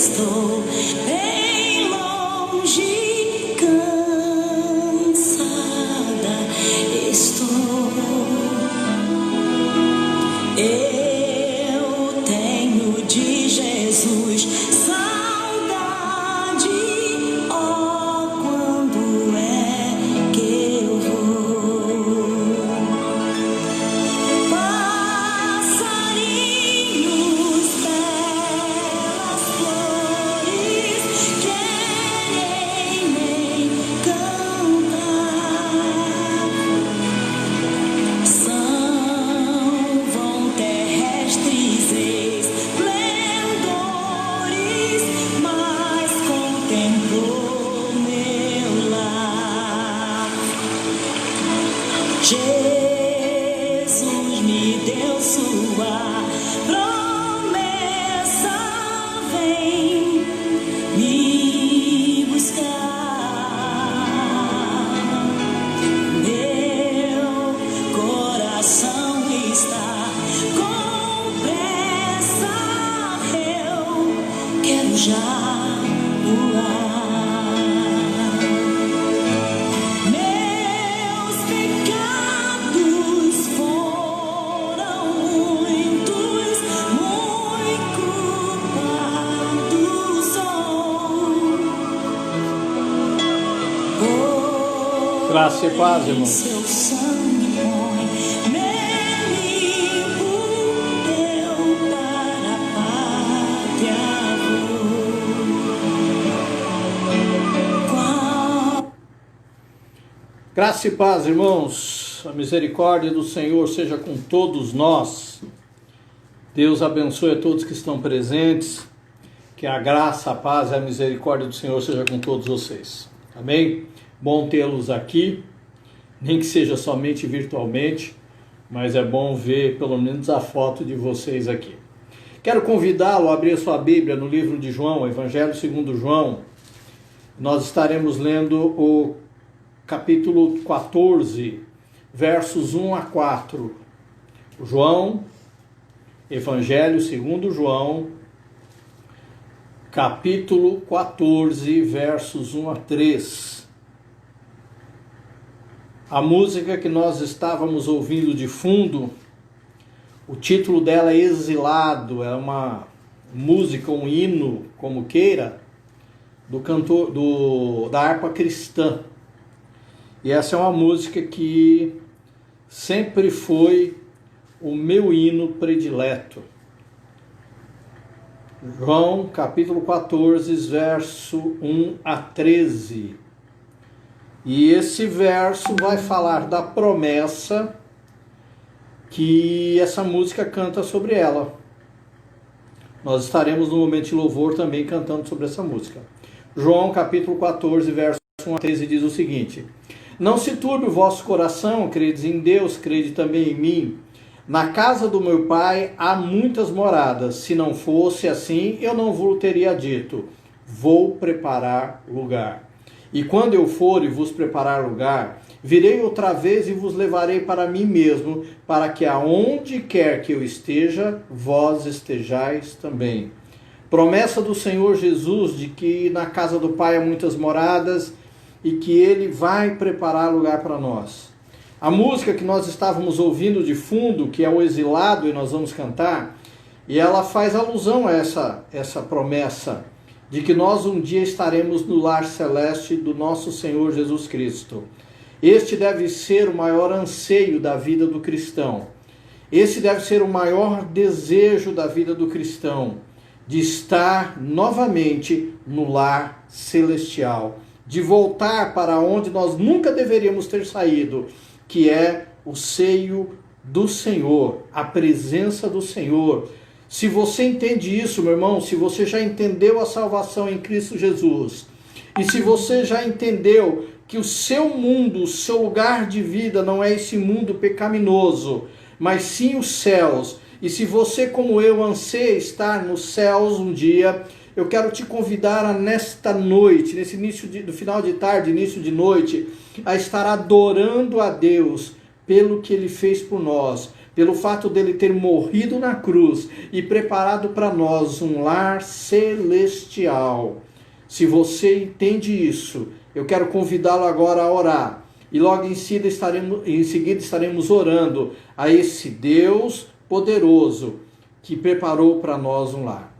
estou bem longe, cansada estou. Eu tenho de Jesus saudade, oh, quando é que eu vou? Passarinhos, belas flores, querem me cantar. São vão terrestres esplendores, mas contemplou meu lar. Jesus me deu sua promessa, vem me buscar. Meu coração está com pressa, eu quero já voar. Meus pecados foram muitos, muito culpado sou. Graça e paz, irmãos. Seu sangue põe, me limpo, eu para a pátria vou. Graça e paz, irmãos. A misericórdia do Senhor seja com todos nós. Deus abençoe a todos que estão presentes. Que a graça, a paz e a misericórdia do Senhor seja com todos vocês. Amém? Bom tê-los aqui, nem que seja somente virtualmente, mas é bom ver pelo menos a foto de vocês aqui. Quero convidá-lo a abrir a sua Bíblia no livro de João, Evangelho segundo João. Nós estaremos lendo o capítulo 14, versos 1 a 4. João, Evangelho segundo João, capítulo 14, versos 1 a 3. A música que nós estávamos ouvindo de fundo, o título dela é Exilado, é uma música, um hino, como queira, do cantor, da harpa cristã. E essa é uma música que sempre foi o meu hino predileto. João, capítulo 14, verso 1 a 13. E esse verso vai falar da promessa que essa música canta sobre ela. Nós estaremos no momento de louvor também cantando sobre essa música. João capítulo 14, verso 1 a 13 diz o seguinte: Não se turbe o vosso coração, credes em Deus, crede também em mim. Na casa do meu pai há muitas moradas. Se não fosse assim, eu não vos teria dito: vou preparar lugar. E quando eu for e vos preparar lugar, virei outra vez e vos levarei para mim mesmo, para que aonde quer que eu esteja, vós estejais também. Promessa do Senhor Jesus de que na casa do Pai há muitas moradas e que Ele vai preparar lugar para nós. A música que nós estávamos ouvindo de fundo, que é o Exilado, e nós vamos cantar, e ela faz alusão a essa promessa de que nós um dia estaremos no lar celeste do nosso Senhor Jesus Cristo. Este deve ser o maior anseio da vida do cristão. Esse deve ser o maior desejo da vida do cristão, de estar novamente no lar celestial, de voltar para onde nós nunca deveríamos ter saído, que é o seio do Senhor, a presença do Senhor. Se você entende isso, meu irmão, se você já entendeu a salvação em Cristo Jesus, e se você já entendeu que o seu mundo, o seu lugar de vida não é esse mundo pecaminoso, mas sim os céus, e se você, como eu, anseia estar nos céus um dia, eu quero te convidar a nesta noite, nesse do final de tarde, início de noite, a estar adorando a Deus pelo que Ele fez por nós, pelo fato dele ter morrido na cruz e preparado para nós um lar celestial. Se você entende isso, eu quero convidá-lo agora a orar. E logo em seguida estaremos orando a esse Deus poderoso que preparou para nós um lar.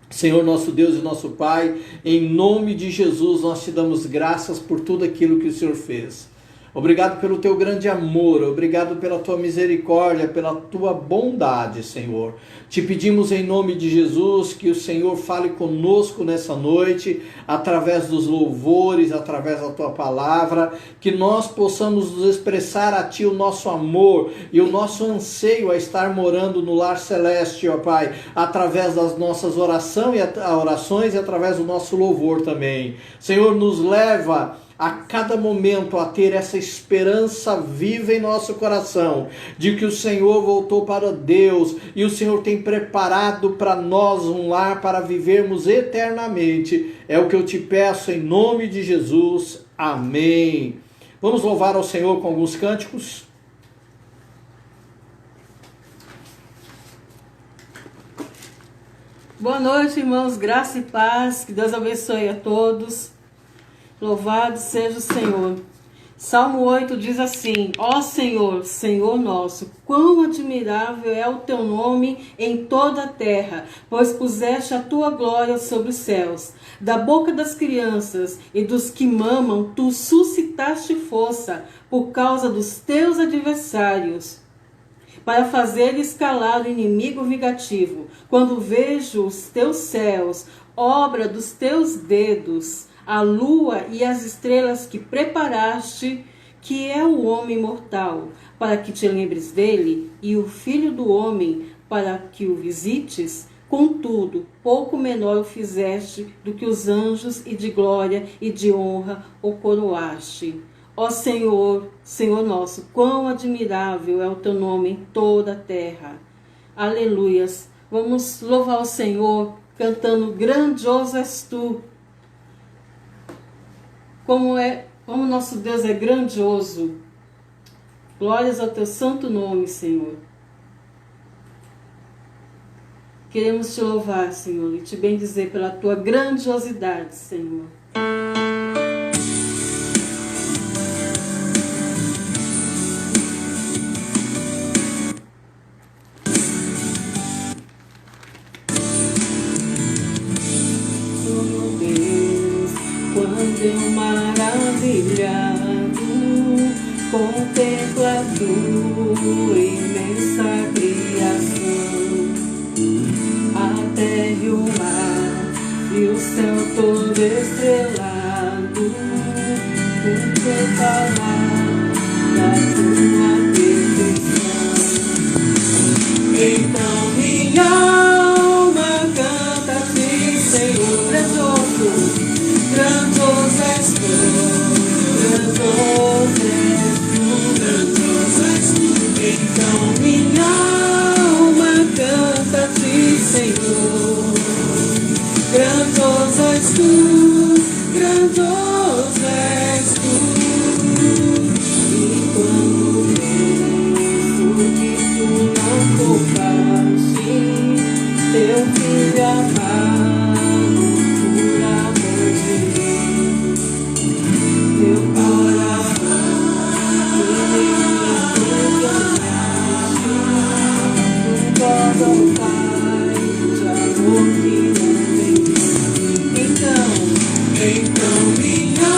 Senhor, nosso Deus e nosso Pai, em nome de Jesus, nós te damos graças por tudo aquilo que o Senhor fez. Obrigado pelo teu grande amor, obrigado pela tua misericórdia, pela tua bondade, Senhor. Te pedimos em nome de Jesus que o Senhor fale conosco nessa noite, através dos louvores, através da tua palavra, que nós possamos nos expressar a ti o nosso amor e o nosso anseio a estar morando no lar celeste, ó Pai, através das nossas orações e através do nosso louvor também. Senhor, nos leva a cada momento a ter essa esperança viva em nosso coração, de que o Senhor voltou para Deus e o Senhor tem preparado para nós um lar para vivermos eternamente. É o que eu te peço em nome de Jesus. Amém. Vamos louvar ao Senhor com alguns cânticos? Boa noite, irmãos, graça e paz, que Deus abençoe a todos. Louvado seja o Senhor. Salmo 8 diz assim: Ó Senhor, Senhor nosso, quão admirável é o teu nome em toda a terra, pois puseste a tua glória sobre os céus. Da boca das crianças e dos que mamam, tu suscitaste força por causa dos teus adversários, para fazer escalar o inimigo vingativo. Quando vejo os teus céus, obra dos teus dedos, a lua e as estrelas que preparaste, que é o homem mortal, para que te lembres dele, e o filho do homem, para que o visites. Contudo, pouco menor o fizeste do que os anjos, e de glória e de honra o coroaste. Ó Senhor, Senhor nosso, quão admirável é o teu nome em toda a terra. Aleluias. Vamos louvar o Senhor cantando: grandioso és tu. Como nosso Deus é grandioso. Glórias ao teu santo nome, Senhor. Queremos te louvar, Senhor, e te bendizer pela tua grandiosidade, Senhor. Oh, Deus, quando eu maravilhado contemplo a tua imensa criação, a terra e o mar e o céu todo estrelado, cumpre falar da tua perfeição. Então minha alma canta a ti, Senhor, grandioso, grandioso és tu, grandioso és tu, grandioso és tu. Então minha alma canta a ti, Senhor, grandioso és tu, grandioso és tu. E quando penso que tu não poupaste teu filho amado por amor de mim, teu coração que me enganaste, God ao Pai de amor que não tem fim. Então minha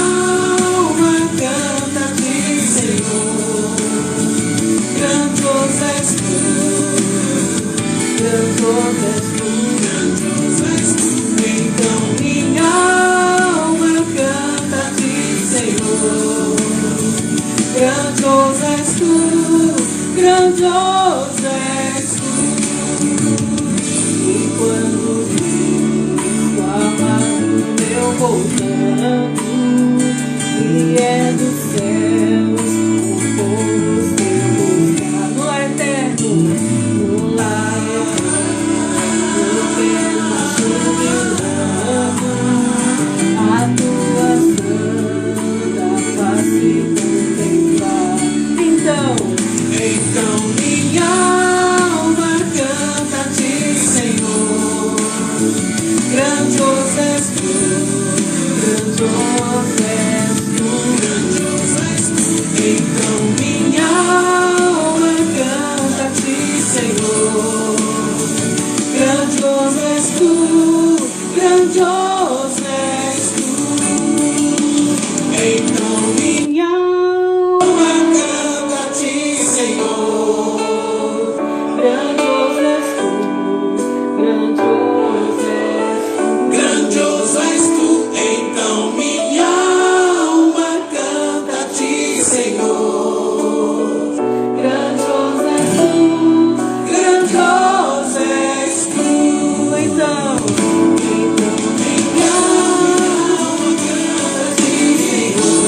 alma canta a ti, Senhor, grandioso és tu, grandioso és tu, grandioso és tu. Então minha alma canta a ti, Senhor, grandioso és tu, grandioso és tu. E quando vi o amado meu voltando, e é dos céus o povo seu buscar, no lar eterno, no lar eterno, jubilando a tua santa face contemplar. Então minha grandioso és tu, grandioso és tu, grandioso és tu. Então minha alma canta a ti, Senhor. Grandioso és tu, grandioso és tu. Então minha alma canta a ti, Senhor. Grandioso és tu, grandioso és tu. Grandioso és tu, então minha alma canta a ti, Senhor. Grandioso és tu, grandioso és tu. Então minha alma canta a ti, Senhor.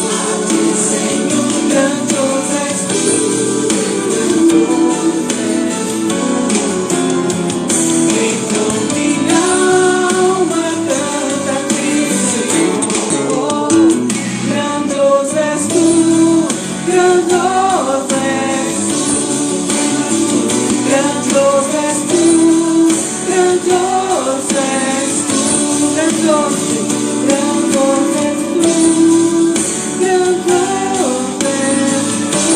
Grandioso és tu, grandioso és tu. Então minha alma canta a ti, Senhor. Grandioso és tu, grandioso és tu. Grandioso és tu, grandioso és tu. Grandioso, grandioso és tu, grandioso és tu.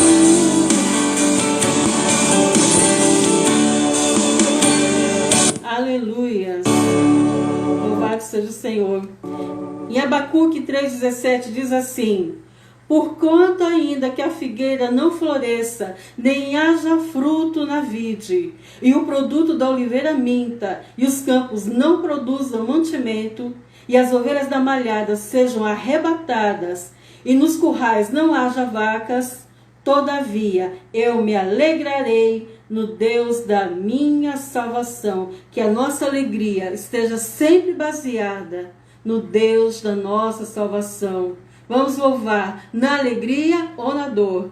Aleluias. Louvado seja o Senhor. Em Abacuque 3,17 diz assim: porquanto ainda que a figueira não floresça, nem haja fruto na vide, e o produto da oliveira minta, e os campos não produzam mantimento, e as ovelhas da malhada sejam arrebatadas, e nos currais não haja vacas, todavia eu me alegrarei no Deus da minha salvação. Que a nossa alegria esteja sempre baseada no Deus da nossa salvação. Vamos louvar na alegria ou na dor.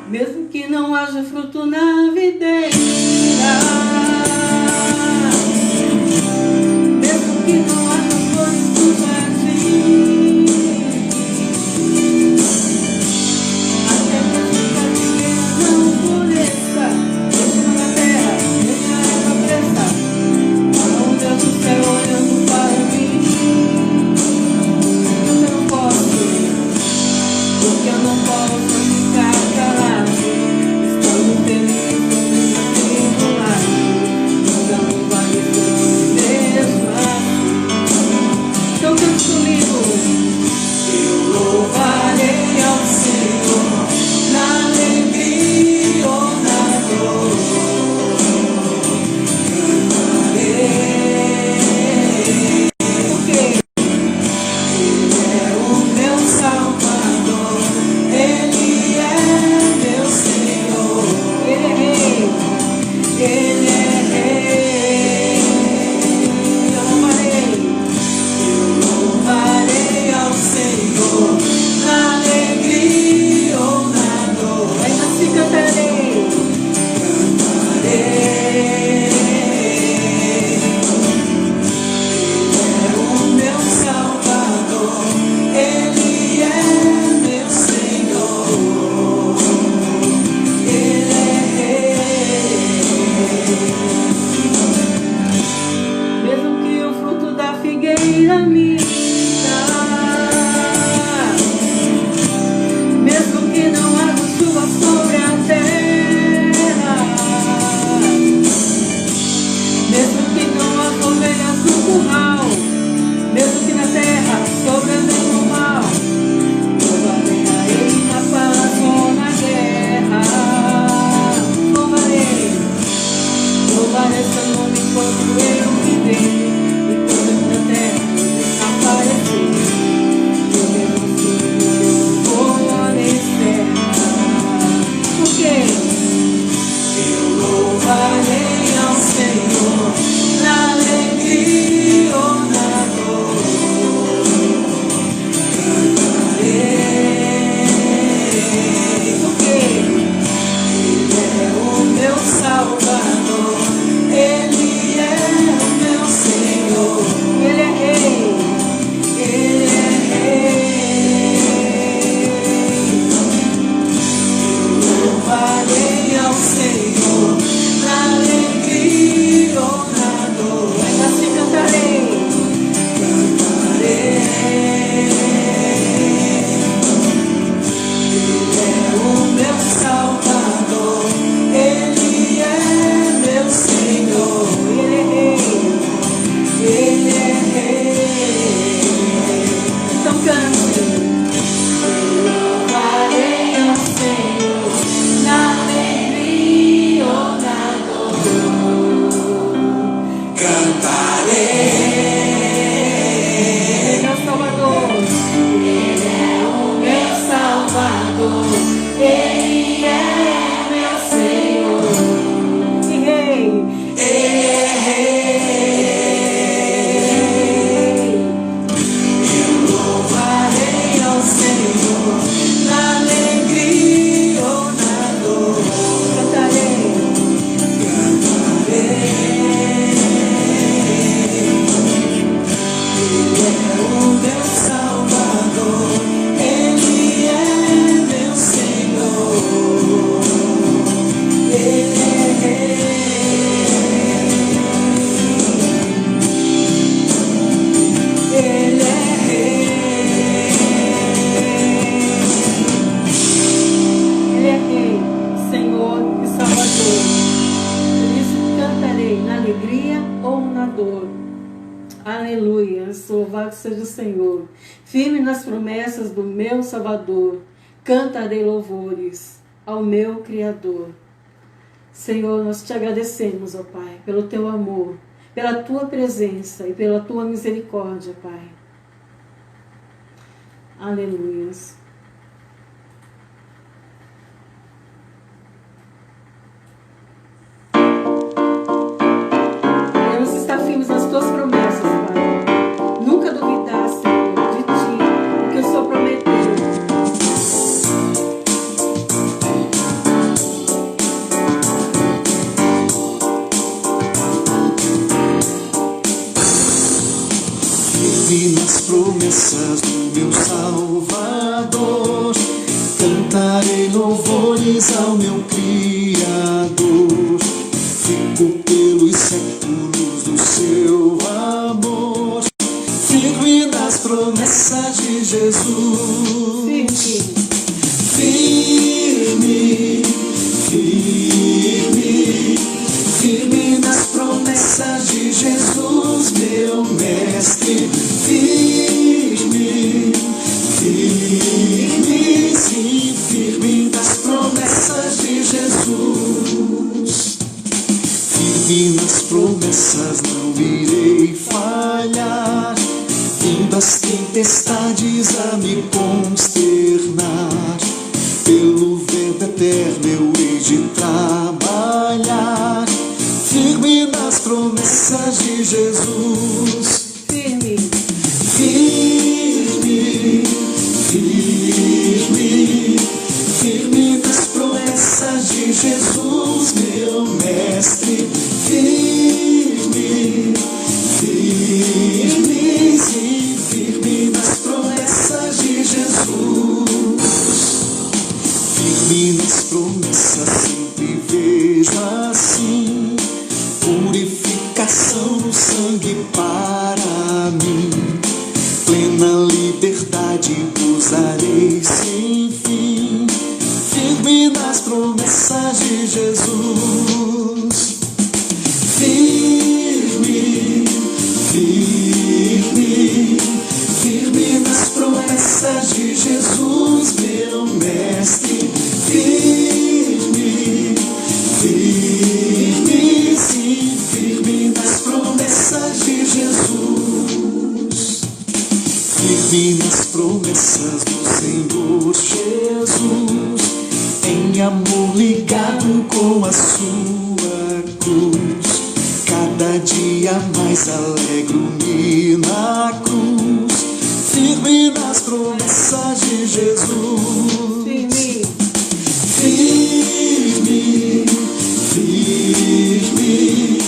Mesmo que não haja fruto na videira, mesmo que não haja flores no jardim, até mesmo que a figueira não floresça, mesmo na terra, mesmo na erva presa, há um Deus do céu olhando para mim. Eu não posso, porque eu não posso ficar calado, estando feliz do lado, nunca não vai ser mesmo assim. Então cante comigo. Eu louvarei ao Senhor na alegria ou na dor. Cantarei, porque Ele é o meu Salvador. Ele é Salvador. Ele é meu Senhor e Rei. Eu louvarei ao Senhor na alegria ou na dor. Cantarei. Ele é o meu Salvador, Ele é meu Senhor, Ele é Rei, Ele é Rei, Ele é Rei, Senhor e Salvador. Por isso cantarei na alegria ou na dor. Aleluia, louvado seja o Senhor. Firme nas promessas do meu Salvador, cantarei louvores ao meu Criador. Senhor, nós te agradecemos, ó Pai, pelo teu amor, pela tua presença e pela tua misericórdia, Pai. Aleluia. Queremos estar firmes nas tuas promessas, Pai. Nunca duvidar, Senhor, de ti, do que o Senhor prometeu. Firme nas promessas do meu Salvador, cantarei louvores ao meu Criador. Fico pelos séculos do seu amor, firme nas promessas de Jesus. Firme, firme, firme nas promessas de Jesus, meu mestre. Firme, firme, sim, firme nas promessas de Jesus. Firme nas promessas, não irei falhar. Vindo as tempestades a me consternar, pelo vento eterno eu hei de trabalhar. Firme nas promessas de Jesus. Firme, Firme, firme, firme nas promessas de Jesus, meu mestre. Firme, firme, sim, firme nas promessas de Jesus. Firme nas promessas, sempre vejo assim purificação no sangue para mim. Plena liberdade gozarei sem fim, firme nas promessas de Jesus. Firme, firme, firme nas promessas de Jesus, meu mestre. Firme, firme, sim, firme nas promessas de Jesus. Firme nas promessas do Senhor Jesus, em amor ligado com a sua cruz. Cada dia mais alegro-me na cruz, firme nas promessas de Jesus. firme, Firme, firme,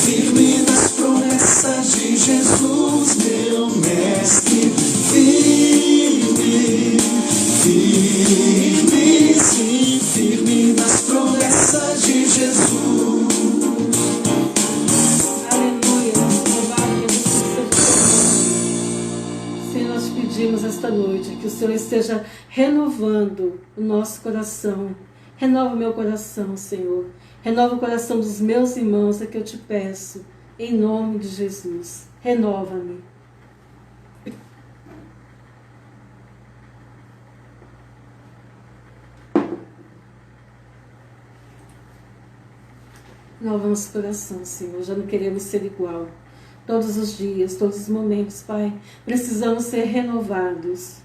firme nas promessas de Jesus, meu mestre. Firme, firme, sim, firme nas promessas de Jesus. aleluia, louvado seja o Senhor. Senhor, nós pedimos esta noite que o Senhor esteja renovando o nosso coração. Renova o meu coração, Senhor. Renova o coração dos meus irmãos, é que eu te peço, em nome de Jesus. Renova-me. Renova nosso coração, Senhor. Já não queremos ser igual. Todos os dias, todos os momentos, Pai, precisamos ser renovados.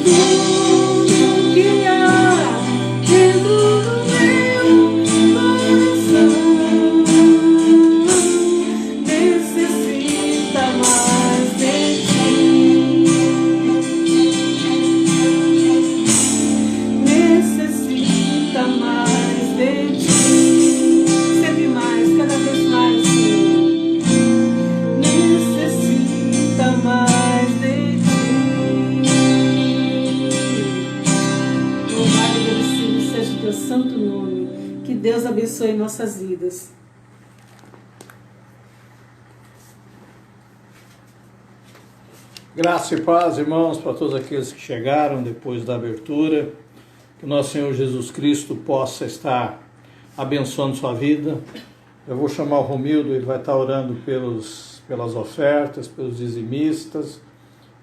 Tudo que há dentro do meu coração necessita mais de ti. Necessita mais de ti. Sempre mais, cada vez mais, Senhor. Necessita mais de ti. Louvado e agradecido seja o teu santo nome. Que Deus abençoe nossas vidas. Graça e paz, irmãos, para todos aqueles que chegaram depois da abertura. Que o nosso Senhor Jesus Cristo possa estar abençoando sua vida. Eu vou chamar o Romildo, ele vai estar orando pelas ofertas, pelos dizimistas.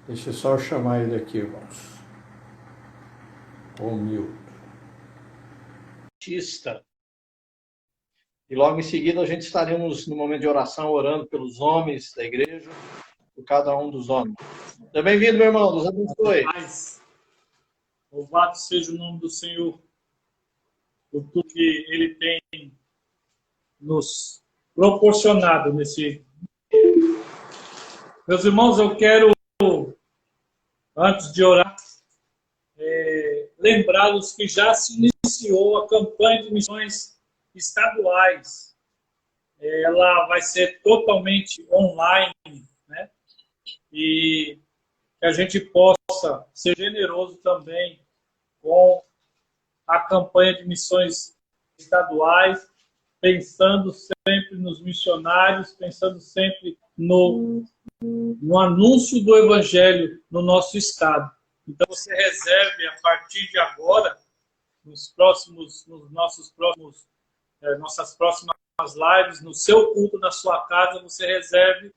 Deixa eu só chamar ele aqui, irmãos. Romildo. Batista. E logo em seguida a gente estaremos no momento de oração orando pelos homens da igreja, por cada um dos homens. Seja bem-vindo, meu irmão. Deus abençoe. Paz. Louvado seja o nome do Senhor por tudo que Ele tem nos proporcionado nesse. Meus irmãos, eu quero, antes de orar, lembrá-los que já se iniciou a campanha de missões estaduais. Ela vai ser totalmente online, né? E que a gente possa ser generoso também com a campanha de missões estaduais, pensando sempre nos missionários, pensando sempre no anúncio do Evangelho no nosso estado. Então você reserve a partir de agora, nossas próximas lives, no seu culto, na sua casa, você reserve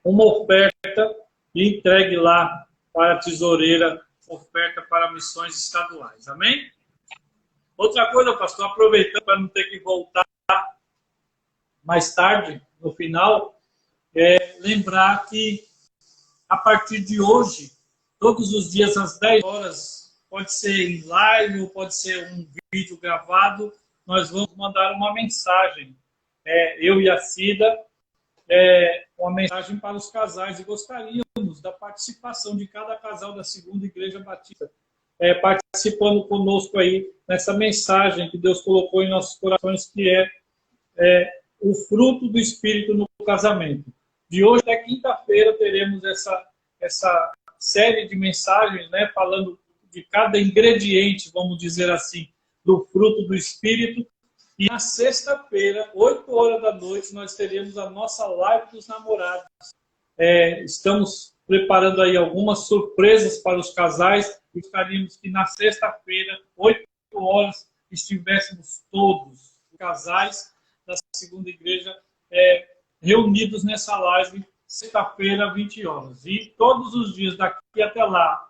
uma oferta e entregue lá para a tesoureira, oferta para missões estaduais. Amém? Outra coisa, pastor, aproveitando para não ter que voltar mais tarde, no final, lembrar que a partir de hoje, todos os dias às 10 horas, pode ser em live ou pode ser um vídeo gravado, nós vamos mandar uma mensagem. Eu e a Cida, uma mensagem para os casais, e gostaríamos da participação de cada casal da Segunda Igreja Batista, participando conosco aí nessa mensagem que Deus colocou em nossos corações, que é o fruto do Espírito no casamento. De hoje até quinta-feira teremos essa série de mensagens, né, falando de cada ingrediente, vamos dizer assim, do fruto do Espírito. E na sexta-feira, 8 horas da noite, nós teremos a nossa live dos namorados. Estamos preparando aí algumas surpresas para os casais. Gostaríamos que na sexta-feira, 8 horas, estivéssemos todos os casais da Segunda Igreja reunidos nessa live, sexta-feira, 20 horas. E todos os dias, daqui até lá,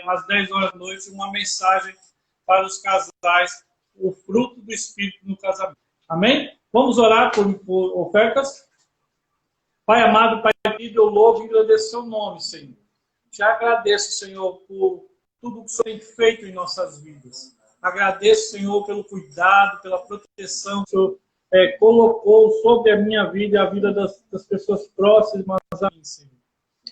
às 10 horas da noite, uma mensagem para os casais, o fruto do Espírito no casamento. Amém? Vamos orar por ofertas? Pai amado, Pai querido, eu louvo e agradeço o seu nome, Senhor. Te agradeço, Senhor, por tudo que o Senhor tem feito em nossas vidas. Agradeço, Senhor, pelo cuidado, pela proteção que o Senhor colocou sobre a minha vida e a vida das pessoas próximas a mim, Senhor.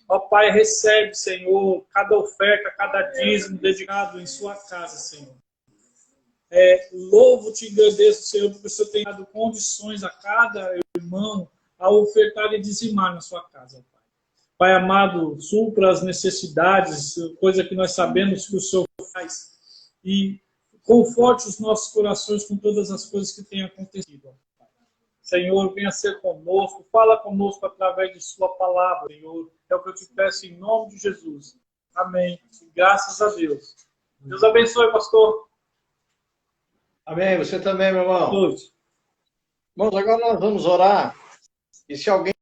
Ó Pai, recebe, Senhor, cada oferta, cada dízimo dedicado em sua casa, Senhor. Louvo-te e agradeço, Senhor, porque o Senhor tem dado condições a cada irmão a ofertar e dizimar na sua casa, Pai. Pai amado, supra as necessidades, coisa que nós sabemos que o Senhor faz, e conforte os nossos corações com todas as coisas que têm acontecido. Pai. Senhor, venha ser conosco, fala conosco através de sua palavra, Senhor. É o que eu te peço em nome de Jesus. Amém. E graças a Deus. Deus abençoe, pastor. Amém. Você também, meu irmão. Todos. Irmãos, agora nós vamos orar. E se alguém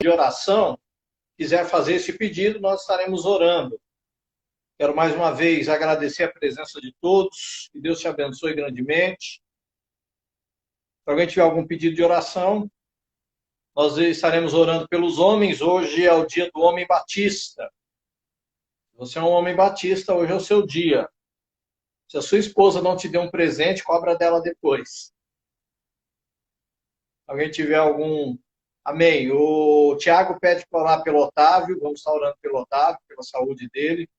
de oração quiser fazer esse pedido, nós estaremos orando. Quero mais uma vez agradecer a presença de todos. Que Deus te abençoe grandemente. Se alguém tiver algum pedido de oração, nós estaremos orando pelos homens. Hoje é o dia do homem batista. Você é um homem batista, hoje é o seu dia. Se a sua esposa não te deu um presente, cobra dela depois. Alguém tiver algum... Amém. O Tiago pede para orar pelo Otávio. Vamos estar orando pelo Otávio, pela saúde dele.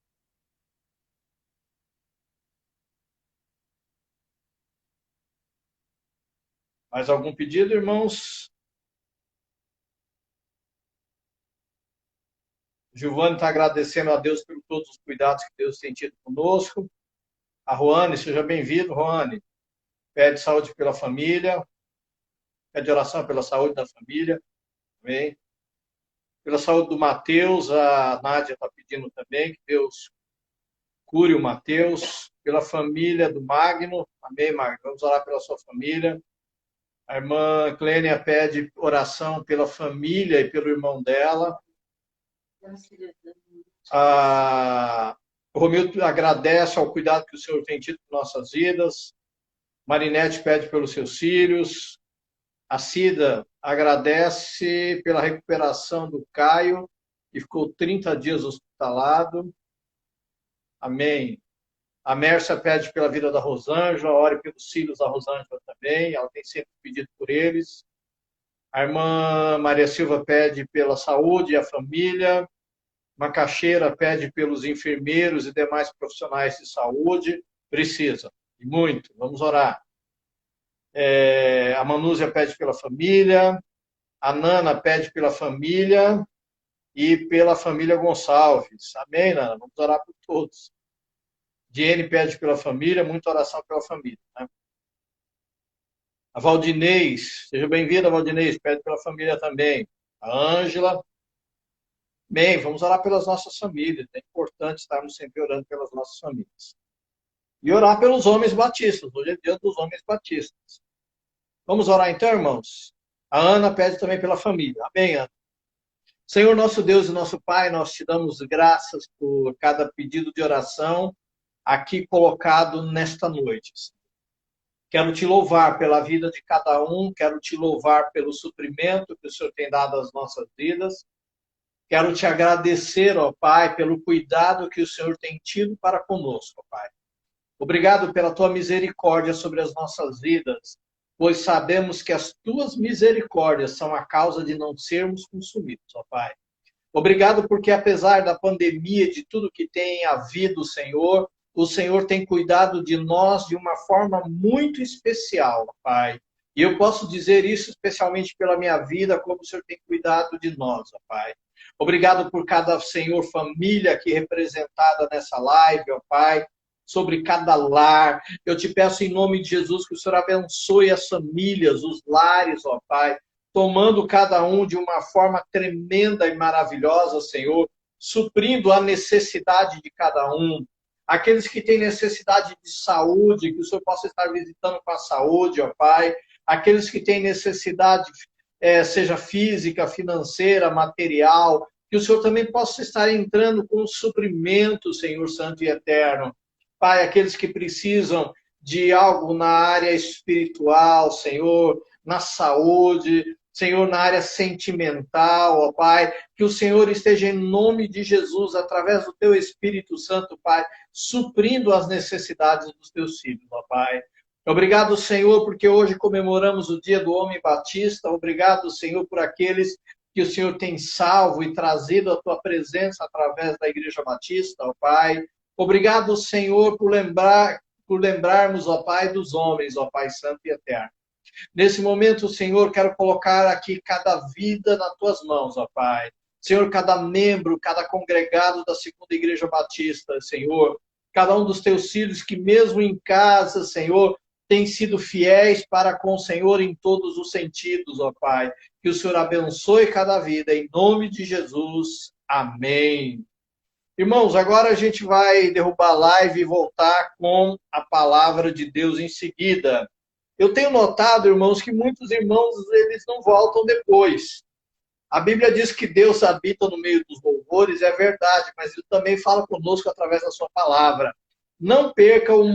Mais algum pedido, irmãos? Giovanni está agradecendo a Deus por todos os cuidados que Deus tem tido conosco. A Roane, seja bem-vindo, Roane. Pede saúde pela família. Pede oração pela saúde da família. Amém. Pela saúde do Mateus, a Nádia está pedindo também que Deus cure o Mateus. Pela família do Magno. Amém, Magno. Vamos orar pela sua família. A irmã Clênia pede oração pela família e pelo irmão dela. O Romildo agradece ao cuidado que o Senhor tem tido com nossas vidas. Marinete pede pelos seus filhos. A Cida agradece pela recuperação do Caio, que ficou 30 dias hospitalado. Amém. A Mércia pede pela vida da Rosângela, ore pelos filhos da Rosângela também, ela tem sempre pedido por eles. A irmã Maria Silva pede pela saúde e a família. Macaxeira pede pelos enfermeiros e demais profissionais de saúde. Precisa, e muito. Vamos orar. A Manúzia pede pela família. A Nana pede pela família e pela família Gonçalves. Amém, Nana? Vamos orar por todos. Diene pede pela família, muita oração pela família. Né? A Valdinez, seja bem-vinda, Valdinez, pede pela família também. A Ângela. Bem, vamos orar pelas nossas famílias. É importante estarmos sempre orando pelas nossas famílias. E orar pelos homens batistas. Hoje é dia dos homens batistas. Vamos orar então, irmãos? A Ana pede também pela família. Amém, Ana? Senhor, nosso Deus e nosso Pai, nós te damos graças por cada pedido de oração aqui colocado nesta noite. Quero te louvar pela vida de cada um, quero te louvar pelo suprimento que o Senhor tem dado às nossas vidas. Quero te agradecer, ó Pai, pelo cuidado que o Senhor tem tido para conosco, ó Pai. Obrigado pela tua misericórdia sobre as nossas vidas, pois sabemos que as tuas misericórdias são a causa de não sermos consumidos, ó Pai. Obrigado porque, apesar da pandemia, de tudo que tem havido, Senhor, o Senhor tem cuidado de nós de uma forma muito especial, ó Pai. E eu posso dizer isso especialmente pela minha vida, como o Senhor tem cuidado de nós, ó Pai. Obrigado por cada, Senhor, família aqui representada nessa live, ó Pai, sobre cada lar. Eu te peço em nome de Jesus que o Senhor abençoe as famílias, os lares, ó Pai, tomando cada um de uma forma tremenda e maravilhosa, Senhor, suprindo a necessidade de cada um. Aqueles que têm necessidade de saúde, que o Senhor possa estar visitando com a saúde, ó Pai. Aqueles que têm necessidade, seja física, financeira, material, que o Senhor também possa estar entrando com suprimento, Senhor Santo e Eterno. Pai, aqueles que precisam de algo na área espiritual, Senhor, na saúde, Senhor, na área sentimental, ó Pai, que o Senhor esteja em nome de Jesus, através do Teu Espírito Santo, Pai, suprindo as necessidades dos Teus filhos, ó Pai. Obrigado, Senhor, porque hoje comemoramos o dia do homem batista. Obrigado, Senhor, por aqueles que o Senhor tem salvo e trazido a Tua presença através da Igreja Batista, ó Pai. Obrigado, Senhor, por lembrarmos, ó Pai, dos homens, ó Pai Santo e Eterno. Nesse momento, Senhor, quero colocar aqui cada vida nas Tuas mãos, ó Pai. Senhor, cada membro, cada congregado da Segunda Igreja Batista, Senhor. Cada um dos Teus filhos que mesmo em casa, Senhor, têm sido fiéis para com o Senhor em todos os sentidos, ó Pai. Que o Senhor abençoe cada vida, em nome de Jesus. Amém. Irmãos, agora a gente vai derrubar a live e voltar com a palavra de Deus em seguida. Eu tenho notado, irmãos, que muitos irmãos, eles não voltam depois. A Bíblia diz que Deus habita no meio dos louvores, é verdade, mas Ele também fala conosco através da sua palavra. Não perca o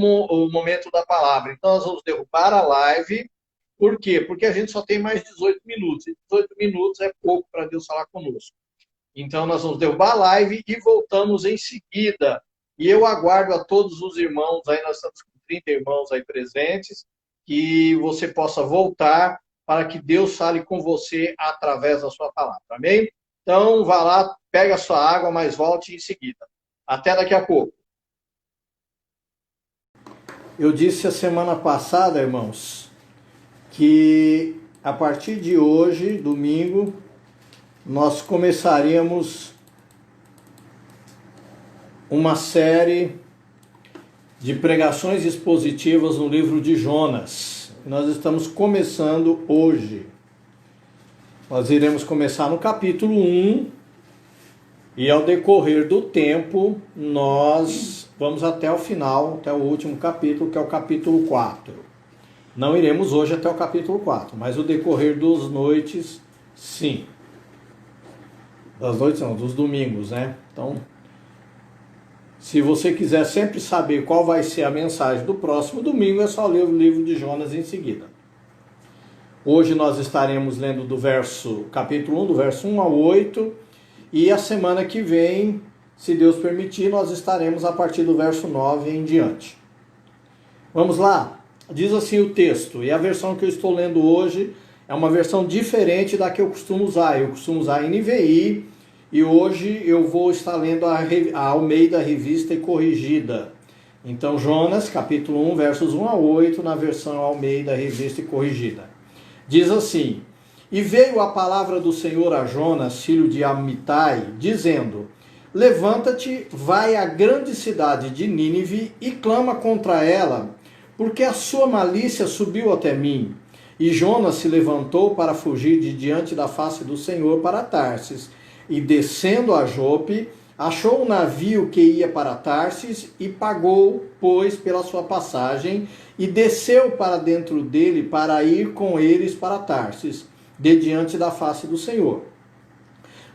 momento da palavra. Então, nós vamos derrubar a live. Por quê? Porque a gente só tem mais 18 minutos. E 18 minutos é pouco para Deus falar conosco. Então nós vamos derrubar a live e voltamos em seguida. E eu aguardo a todos os irmãos, aí nós estamos com 30 irmãos aí presentes, que você possa voltar para que Deus fale com você através da sua palavra. Amém? Então vá lá, pega a sua água, mas volte em seguida. Até daqui a pouco. Eu disse a semana passada, irmãos, que a partir de hoje, domingo, nós começaríamos uma série de pregações expositivas no livro de Jonas. Nós estamos começando hoje. Nós iremos começar no capítulo 1 e ao decorrer do tempo nós vamos até o final, até o último capítulo, que é o capítulo 4. Não iremos hoje até o capítulo 4, mas o decorrer das noites, sim. Das noites não, dos domingos, né? Então, se você quiser sempre saber qual vai ser a mensagem do próximo domingo, é só ler o livro de Jonas em seguida. Hoje nós estaremos lendo do capítulo 1, do verso 1 ao 8, e a semana que vem, se Deus permitir, nós estaremos a partir do verso 9 em diante. Vamos lá? Diz assim o texto, e a versão que eu estou lendo hoje é uma versão diferente da que eu costumo usar. Eu costumo usar a NVI, e hoje eu vou estar lendo a Almeida Revista e Corrigida. Então, Jonas, capítulo 1, versos 1 a 8, na versão Almeida Revista e Corrigida. Diz assim: E veio a palavra do Senhor a Jonas, filho de Amitai, dizendo: Levanta-te, vai à grande cidade de Nínive e clama contra ela, porque a sua malícia subiu até mim. E Jonas se levantou para fugir de diante da face do Senhor para Tarsis, e descendo a Jope, achou um navio que ia para Tarsis, e pagou, pois, pela sua passagem, e desceu para dentro dele para ir com eles para Tarsis, de diante da face do Senhor.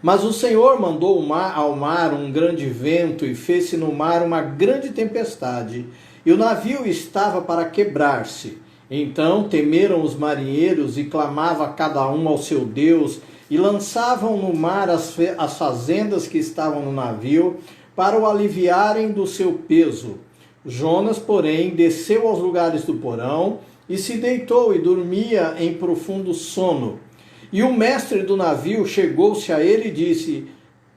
Mas o Senhor mandou ao mar um grande vento, e fez-se no mar uma grande tempestade, e o navio estava para quebrar-se. Então temeram os marinheiros, e clamava cada um ao seu Deus, e lançavam no mar as fazendas que estavam no navio, para o aliviarem do seu peso. Jonas, porém, desceu aos lugares do porão, e se deitou e dormia em profundo sono. E o mestre do navio chegou-se a ele e disse: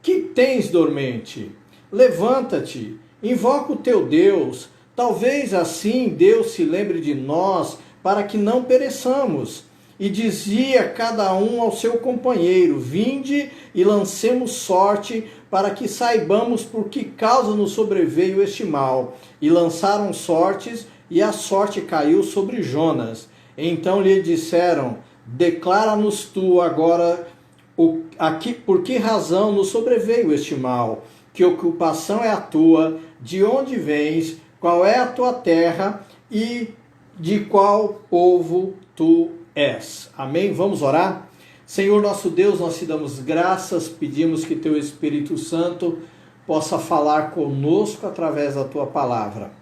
Que tens, dormente? Levanta-te, invoca o teu Deus. Talvez assim Deus se lembre de nós, para que não pereçamos. E dizia cada um ao seu companheiro: Vinde e lancemos sorte, para que saibamos por que causa nos sobreveio este mal. E lançaram sortes, e a sorte caiu sobre Jonas. Então lhe disseram: Declara-nos tu agora por que razão nos sobreveio este mal, que ocupação é a tua, de onde vens, qual é a tua terra e de qual povo tu és. Amém? Vamos orar? Senhor nosso Deus, nós te damos graças, pedimos que teu Espírito Santo possa falar conosco através da tua palavra.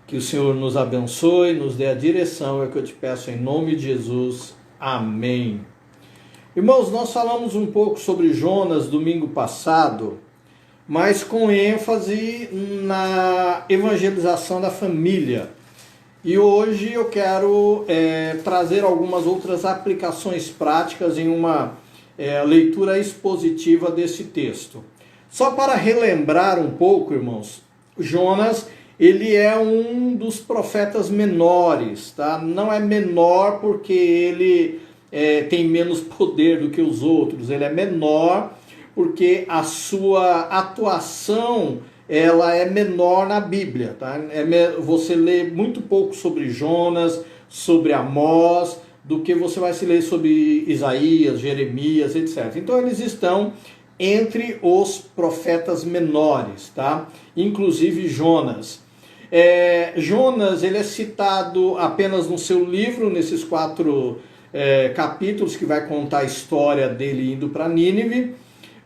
Que o Senhor nos abençoe, nos dê a direção, é o que eu te peço em nome de Jesus. Amém. Irmãos, nós falamos um pouco sobre Jonas domingo passado, mas com ênfase na evangelização da família. E hoje eu quero trazer algumas outras aplicações práticas em uma leitura expositiva desse texto. Só para relembrar um pouco, irmãos, Jonas, ele é um dos profetas menores, tá? Não é menor porque ele tem menos poder do que os outros, ele é menor porque a sua atuação ela é menor na Bíblia, tá? Você lê muito pouco sobre Jonas, sobre Amós, do que você vai se ler sobre Isaías, Jeremias, etc. Então eles estão entre os profetas menores, tá? Inclusive Jonas. Jonas, ele é citado apenas no seu livro, nesses 4 capítulos que vai contar a história dele indo para Nínive.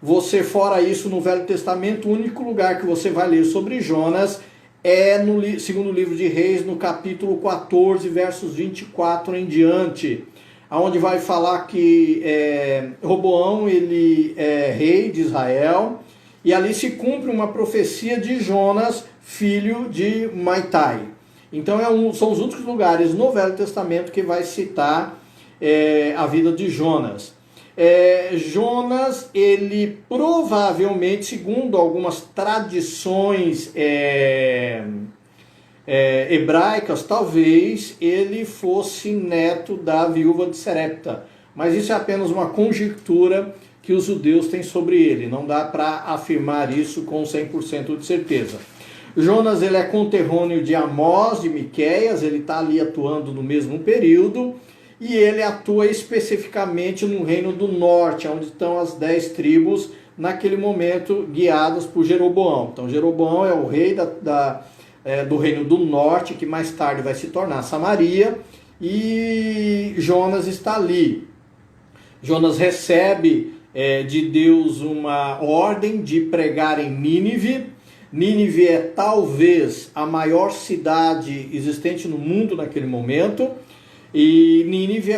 Você, fora isso, no Velho Testamento, o único lugar que você vai ler sobre Jonas é no segundo livro de Reis, no capítulo 14, versos 24 em diante. onde vai falar que Roboão ele é rei de Israel, e ali se cumpre uma profecia de Jonas, filho de Maitai. Então são os únicos lugares no Velho Testamento que vai citar a vida de Jonas. Jonas, ele provavelmente, segundo algumas tradições hebraicas, talvez ele fosse neto da viúva de Serepta. Mas isso é apenas uma conjectura que os judeus têm sobre ele. Não dá para afirmar isso com 100% de certeza. Jonas, ele é conterrâneo de Amós, de Miqueias, ele está ali atuando no mesmo período, e ele atua especificamente no reino do norte, onde estão as 10 tribos, naquele momento guiadas por Jeroboão. Então Jeroboão é o rei do reino do norte, que mais tarde vai se tornar Samaria, e Jonas está ali. Jonas recebe de Deus uma ordem de pregar em Nínive. Nínive é talvez a maior cidade existente no mundo naquele momento, e Nínive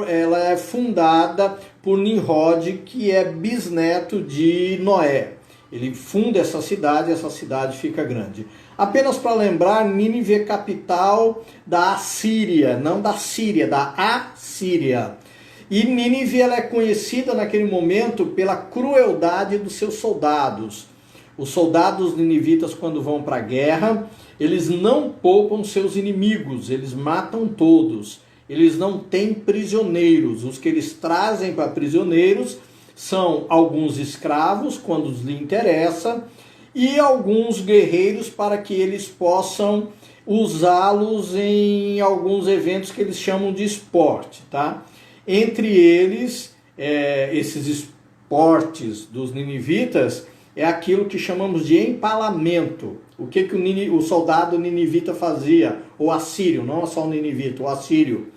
ela é fundada por Nimrod, que é bisneto de Noé. Ele funda essa cidade e essa cidade fica grande. Apenas para lembrar, Nínive é capital da Assíria, não da Síria, da Assíria. E Nínive ela é conhecida naquele momento pela crueldade dos seus soldados. Os soldados ninivitas, quando vão para a guerra, eles não poupam seus inimigos, eles matam todos. Eles não têm prisioneiros. Os que eles trazem para prisioneiros são alguns escravos, quando lhe interessa, e alguns guerreiros para que eles possam usá-los em alguns eventos que eles chamam de esporte, tá? Entre eles, esses esportes dos ninivitas é aquilo que chamamos de empalamento. O que o soldado ninivita fazia? O assírio, não só o ninivita, o assírio.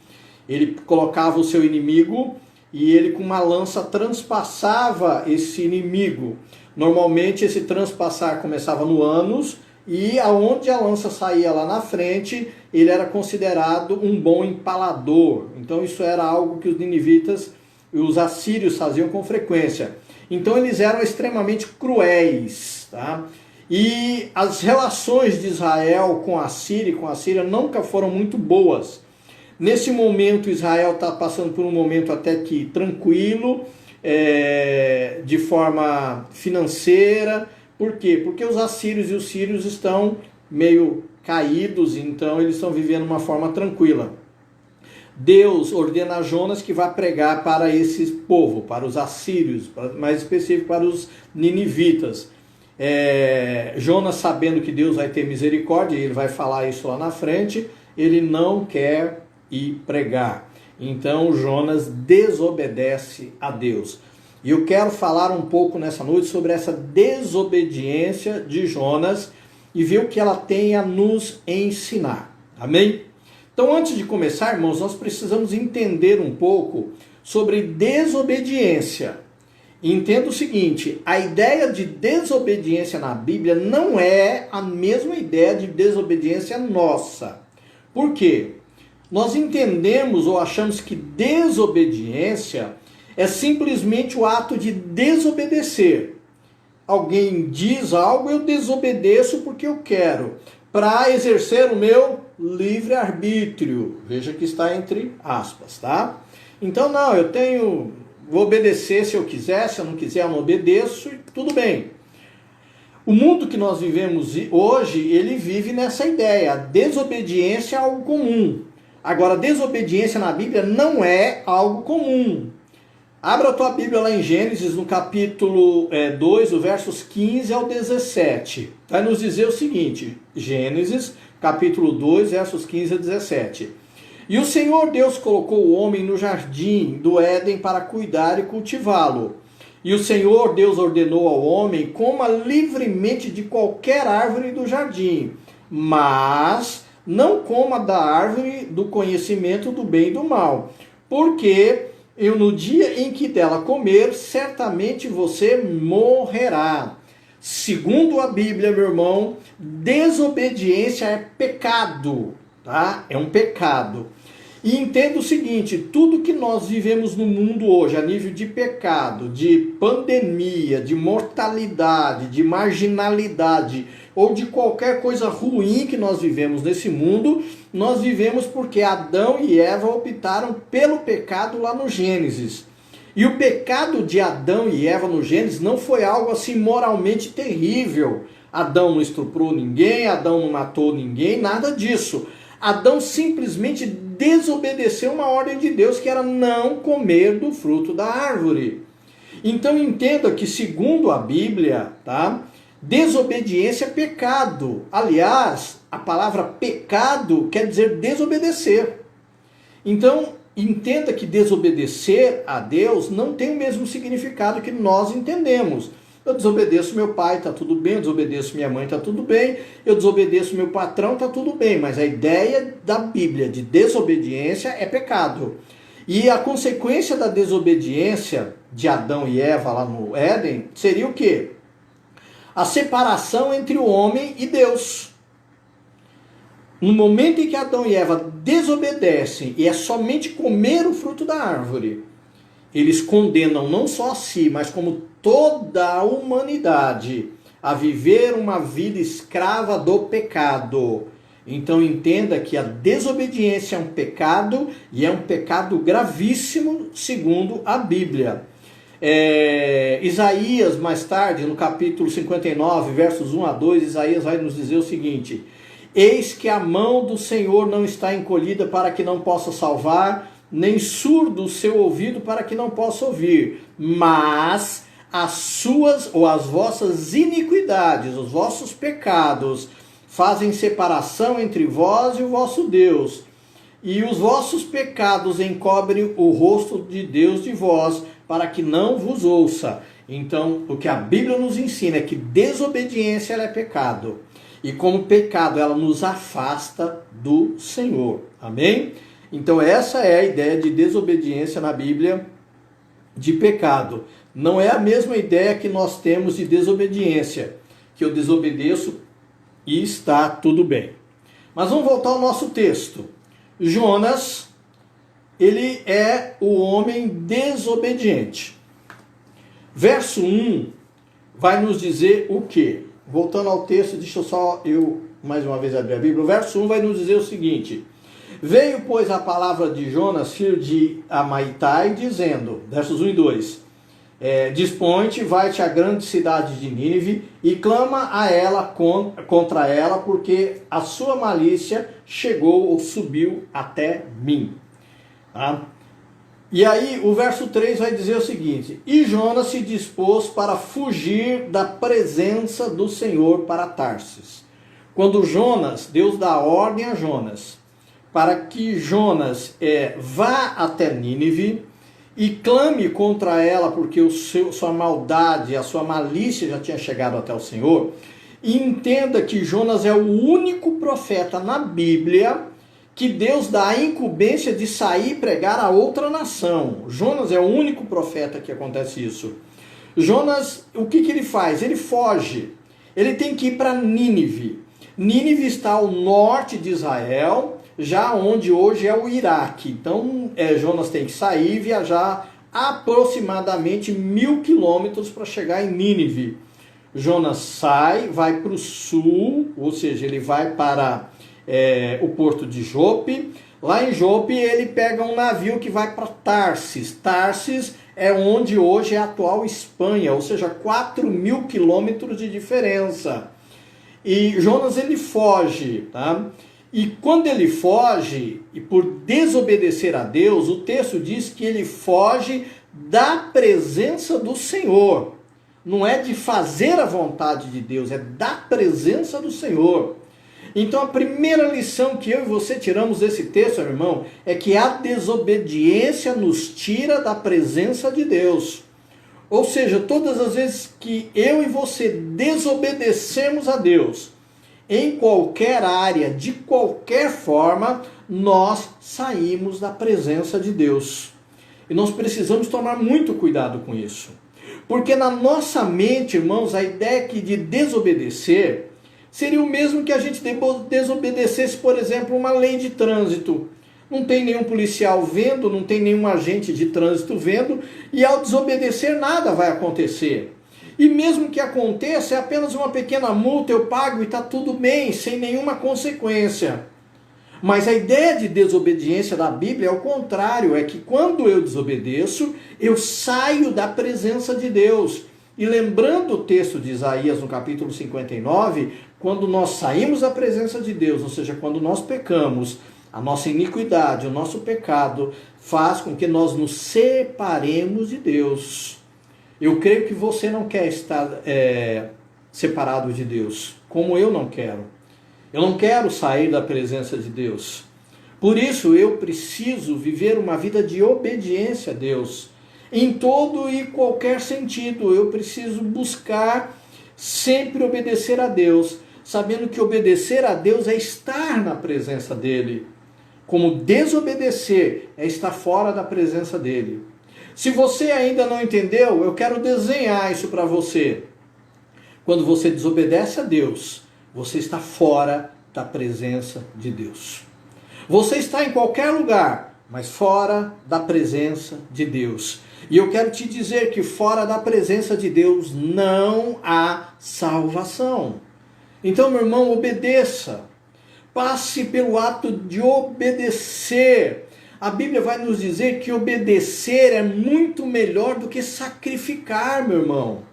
Ele colocava o seu inimigo e ele com uma lança transpassava esse inimigo. Normalmente esse transpassar começava no ânus, e aonde a lança saía lá na frente, ele era considerado um bom empalador. Então isso era algo que os ninivitas e os assírios faziam com frequência. Então eles eram extremamente cruéis, tá? E as relações de Israel com a Síria nunca foram muito boas. Nesse momento Israel está passando por um momento até que tranquilo, de forma financeira. Por quê? Porque os assírios e os sírios estão meio caídos, então eles estão vivendo uma forma tranquila. Deus ordena a Jonas que vá pregar para esse povo, para os assírios, mais específico para os ninivitas. Jonas, sabendo que Deus vai ter misericórdia, e ele vai falar isso lá na frente, ele não quer ir pregar. Então Jonas desobedece a Deus. E eu quero falar um pouco nessa noite sobre essa desobediência de Jonas e ver o que ela tem a nos ensinar. Amém? Então, antes de começar, irmãos, nós precisamos entender um pouco sobre desobediência. Entenda o seguinte: a ideia de desobediência na Bíblia não é a mesma ideia de desobediência nossa. Por quê? Nós entendemos ou achamos que desobediência é simplesmente o ato de desobedecer. Alguém diz algo, eu desobedeço porque eu quero, para exercer o meu livre-arbítrio. Veja que está entre aspas, tá? Então, não, vou obedecer se eu quiser, se eu não quiser eu não obedeço, e tudo bem. O mundo que nós vivemos hoje, ele vive nessa ideia. A desobediência é algo comum. Agora, desobediência na Bíblia não é algo comum. Abra a tua Bíblia lá em Gênesis, no capítulo 2, versos 15 ao 17. Vai nos dizer o seguinte, Gênesis, capítulo 2, versos 15 a 17. E o Senhor Deus colocou o homem no jardim do Éden para cuidar e cultivá-lo. E o Senhor Deus ordenou ao homem: coma livremente de qualquer árvore do jardim, mas não coma da árvore do conhecimento do bem e do mal, porque no dia em que dela comer, certamente você morrerá. Segundo a Bíblia, meu irmão, desobediência é pecado, tá? É um pecado. E entenda o seguinte, tudo que nós vivemos no mundo hoje, a nível de pecado, de pandemia, de mortalidade, de marginalidade, ou de qualquer coisa ruim que nós vivemos nesse mundo, nós vivemos porque Adão e Eva optaram pelo pecado lá no Gênesis. E o pecado de Adão e Eva no Gênesis não foi algo assim moralmente terrível. Adão não estuprou ninguém, Adão não matou ninguém, nada disso. Adão simplesmente desobedeceu uma ordem de Deus que era não comer do fruto da árvore. Então entenda que, segundo a Bíblia, tá? Desobediência é pecado. Aliás, a palavra pecado quer dizer desobedecer. Então, entenda que desobedecer a Deus não tem o mesmo significado que nós entendemos. Eu desobedeço meu pai, está tudo bem. Eu desobedeço minha mãe, está tudo bem. Eu desobedeço meu patrão, está tudo bem. Mas a ideia da Bíblia de desobediência é pecado. E a consequência da desobediência de Adão e Eva lá no Éden seria o quê? A separação entre o homem e Deus. No momento em que Adão e Eva desobedecem e é somente comer o fruto da árvore, eles condenam não só a si, mas como toda a humanidade a viver uma vida escrava do pecado. Então entenda que a desobediência é um pecado e é um pecado gravíssimo segundo a Bíblia. Isaías, mais tarde, no capítulo 59, versos 1 a 2, Isaías vai nos dizer o seguinte: eis que a mão do Senhor não está encolhida para que não possa salvar, nem surdo o seu ouvido para que não possa ouvir, mas as suas ou as vossas iniquidades, os vossos pecados, fazem separação entre vós e o vosso Deus, e os vossos pecados encobrem o rosto de Deus de vós, para que não vos ouça. Então, o que a Bíblia nos ensina é que desobediência ela é pecado. E como pecado, ela nos afasta do Senhor. Amém? Então, essa é a ideia de desobediência na Bíblia, de pecado. Não é a mesma ideia que nós temos de desobediência, que eu desobedeço e está tudo bem. Mas vamos voltar ao nosso texto. Jonas, ele é o homem desobediente. Verso 1 vai nos dizer o quê? Voltando ao texto, deixa eu mais uma vez abrir a Bíblia. O verso 1 vai nos dizer o seguinte: veio, pois, a palavra de Jonas, filho de Amaitai, dizendo, versos 1 e 2, dispõe-te, vai-te à grande cidade de Nínive e clama a ela contra ela, porque a sua malícia chegou ou subiu até mim. Tá? E aí o verso 3 vai dizer o seguinte: e Jonas se dispôs para fugir da presença do Senhor para Tarsis. Quando Jonas, Deus dá ordem a Jonas para que Jonas vá até Nínive e clame contra ela, porque sua maldade, a sua malícia já tinha chegado até o Senhor. E entenda que Jonas é o único profeta na Bíblia que Deus dá a incumbência de sair e pregar a outra nação. Jonas é o único profeta que acontece isso. Jonas, o que ele faz? Ele foge. Ele tem que ir para Nínive. Nínive está ao norte de Israel, já onde hoje é o Iraque. Então, Jonas tem que sair e viajar aproximadamente 1.000 quilômetros para chegar em Nínive. Jonas sai, vai para o sul, ou seja, ele vai para o porto de Jope. Lá em Jope ele pega um navio que vai para Tarsis. Tarsis é onde hoje é a atual Espanha, ou seja, 4.000 quilômetros de diferença. E Jonas ele foge, tá? E quando ele foge, e por desobedecer a Deus, o texto diz que ele foge da presença do Senhor. Não é de fazer a vontade de Deus, é da presença do Senhor. Então a primeira lição que eu e você tiramos desse texto, meu irmão, é que a desobediência nos tira da presença de Deus. Ou seja, todas as vezes que eu e você desobedecemos a Deus, em qualquer área, de qualquer forma, nós saímos da presença de Deus. E nós precisamos tomar muito cuidado com isso. Porque na nossa mente, irmãos, a ideia que de desobedecer seria o mesmo que a gente desobedecesse, por exemplo, uma lei de trânsito. não tem nenhum policial vendo, não tem nenhum agente de trânsito vendo, e ao desobedecer nada vai acontecer. E mesmo que aconteça, é apenas uma pequena multa, eu pago e está tudo bem, sem nenhuma consequência. Mas a ideia de desobediência da Bíblia é o contrário, é que quando eu desobedeço, eu saio da presença de Deus. E lembrando o texto de Isaías no capítulo 59, quando nós saímos da presença de Deus, ou seja, quando nós pecamos, a nossa iniquidade, o nosso pecado, faz com que nós nos separemos de Deus. Eu creio que você não quer estar separado de Deus, como eu não quero. Eu não quero sair da presença de Deus. Por isso eu preciso viver uma vida de obediência a Deus. Em todo e qualquer sentido, eu preciso buscar sempre obedecer a Deus, sabendo que obedecer a Deus é estar na presença dEle. Como desobedecer é estar fora da presença dEle. Se você ainda não entendeu, eu quero desenhar isso para você. Quando você desobedece a Deus, você está fora da presença de Deus. Você está em qualquer lugar, mas fora da presença de Deus. E eu quero te dizer que fora da presença de Deus não há salvação. Então, meu irmão, obedeça. Passe pelo ato de obedecer. A Bíblia vai nos dizer que obedecer é muito melhor do que sacrificar, meu irmão.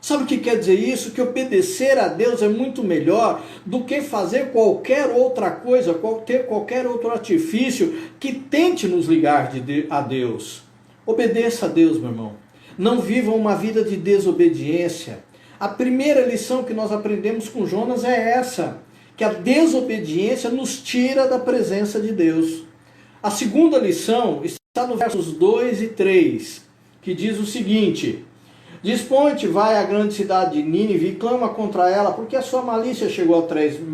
Sabe o que quer dizer isso? Que obedecer a Deus é muito melhor do que fazer qualquer outra coisa, ter qualquer outro artifício que tente nos ligar a Deus. Obedeça a Deus, meu irmão. Não viva uma vida de desobediência. A primeira lição que nós aprendemos com Jonas é essa, que a desobediência nos tira da presença de Deus. A segunda lição está nos versos 2 e 3, que diz o seguinte: Dispõe-te, vai à grande cidade de Nínive e clama contra ela, porque a sua malícia chegou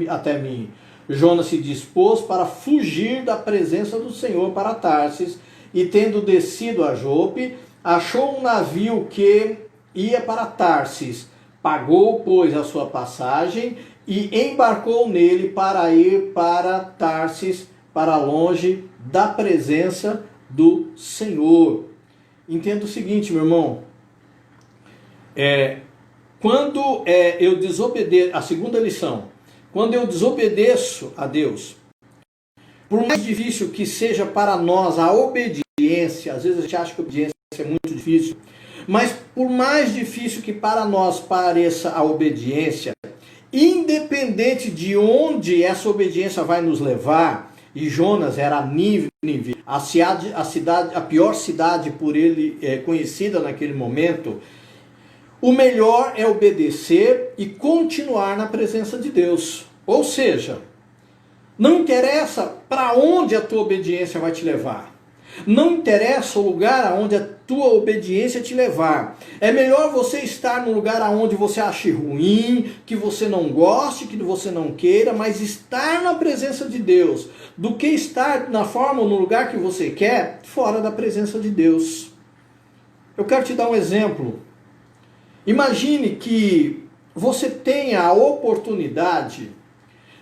até mim. Jonas se dispôs para fugir da presença do Senhor para Tarsis, e tendo descido a Jope, achou um navio que ia para Tarsis. Pagou, pois, a sua passagem e embarcou nele para ir para Tarsis, para longe da presença do Senhor. Entenda o seguinte, meu irmão. Quando eu desobedeço, a segunda lição, quando eu desobedeço a Deus, por mais difícil que seja para nós a obediência, às vezes a gente acha que a obediência é muito difícil, mas por mais difícil que para nós pareça a obediência, independente de onde essa obediência vai nos levar, e Jonas era Nínive, a pior cidade por ele conhecida naquele momento, o melhor é obedecer e continuar na presença de Deus. Ou seja, não interessa para onde a tua obediência vai te levar. Não interessa o lugar aonde a tua obediência te levar. É melhor você estar no lugar aonde você ache ruim, que você não goste, que você não queira, mas estar na presença de Deus, do que estar na forma ou no lugar que você quer, fora da presença de Deus. Eu quero te dar um exemplo. Imagine que você tenha a oportunidade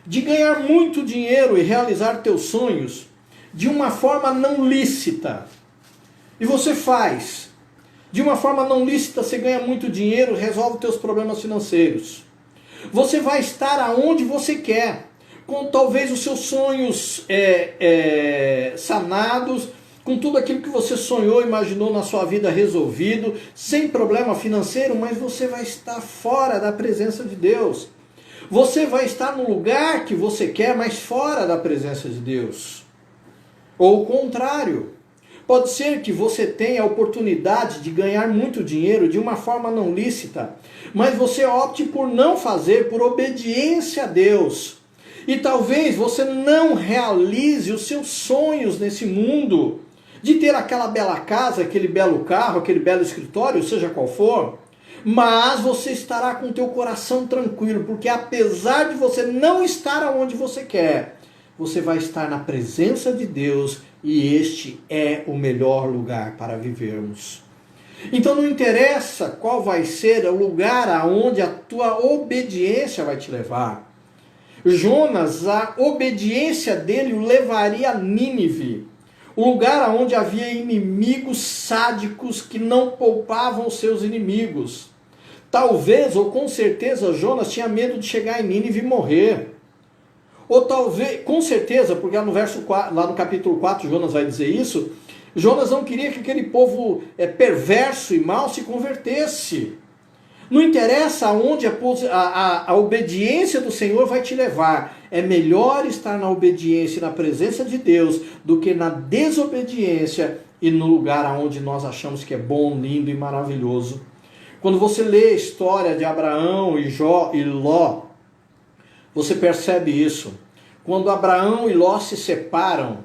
de ganhar muito dinheiro e realizar teus sonhos de uma forma não lícita. E você faz. De uma forma não lícita, você ganha muito dinheiro, resolve teus problemas financeiros. Você vai estar aonde você quer, com talvez os seus sonhos sanados, com tudo aquilo que você sonhou, imaginou na sua vida resolvido, sem problema financeiro, mas você vai estar fora da presença de Deus. Você vai estar no lugar que você quer, mas fora da presença de Deus. Ou o contrário. Pode ser que você tenha a oportunidade de ganhar muito dinheiro de uma forma não lícita, mas você opte por não fazer, por obediência a Deus. E talvez você não realize os seus sonhos nesse mundo, de ter aquela bela casa, aquele belo carro, aquele belo escritório, seja qual for, mas você estará com o teu coração tranquilo, porque apesar de você não estar aonde você quer, você vai estar na presença de Deus e este é o melhor lugar para vivermos. Então não interessa qual vai ser o lugar aonde a tua obediência vai te levar. Jonas, a obediência dele o levaria a Nínive, o lugar onde havia inimigos sádicos que não poupavam os seus inimigos. Talvez, ou com certeza, Jonas tinha medo de chegar em Nínive e morrer. Ou talvez, com certeza, porque lá no verso 4, lá no capítulo 4, Jonas vai dizer isso, Jonas não queria que aquele povo perverso e mau se convertesse. Não interessa aonde a obediência do Senhor vai te levar. É melhor estar na obediência e na presença de Deus do que na desobediência e no lugar aonde nós achamos que é bom, lindo e maravilhoso. Quando você lê a história de Abraão e Ló, você percebe isso. Quando Abraão e Ló se separam,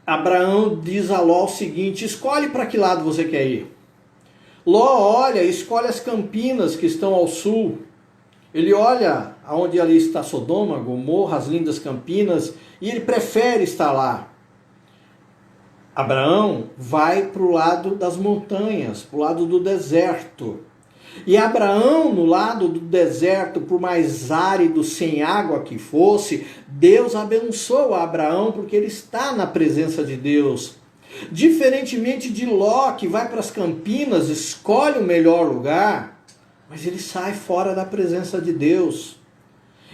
Abraão diz a Ló o seguinte: escolhe para que lado você quer ir. Ló olha e escolhe as campinas que estão ao sul. Ele olha aonde ali está Sodoma, Gomorra, as lindas campinas, e ele prefere estar lá. Abraão vai para o lado das montanhas, para o lado do deserto. E Abraão, no lado do deserto, por mais árido, sem água que fosse, Deus abençoa Abraão porque ele está na presença de Deus. Diferentemente de Ló, que vai para as campinas, escolhe o melhor lugar, mas ele sai fora da presença de Deus.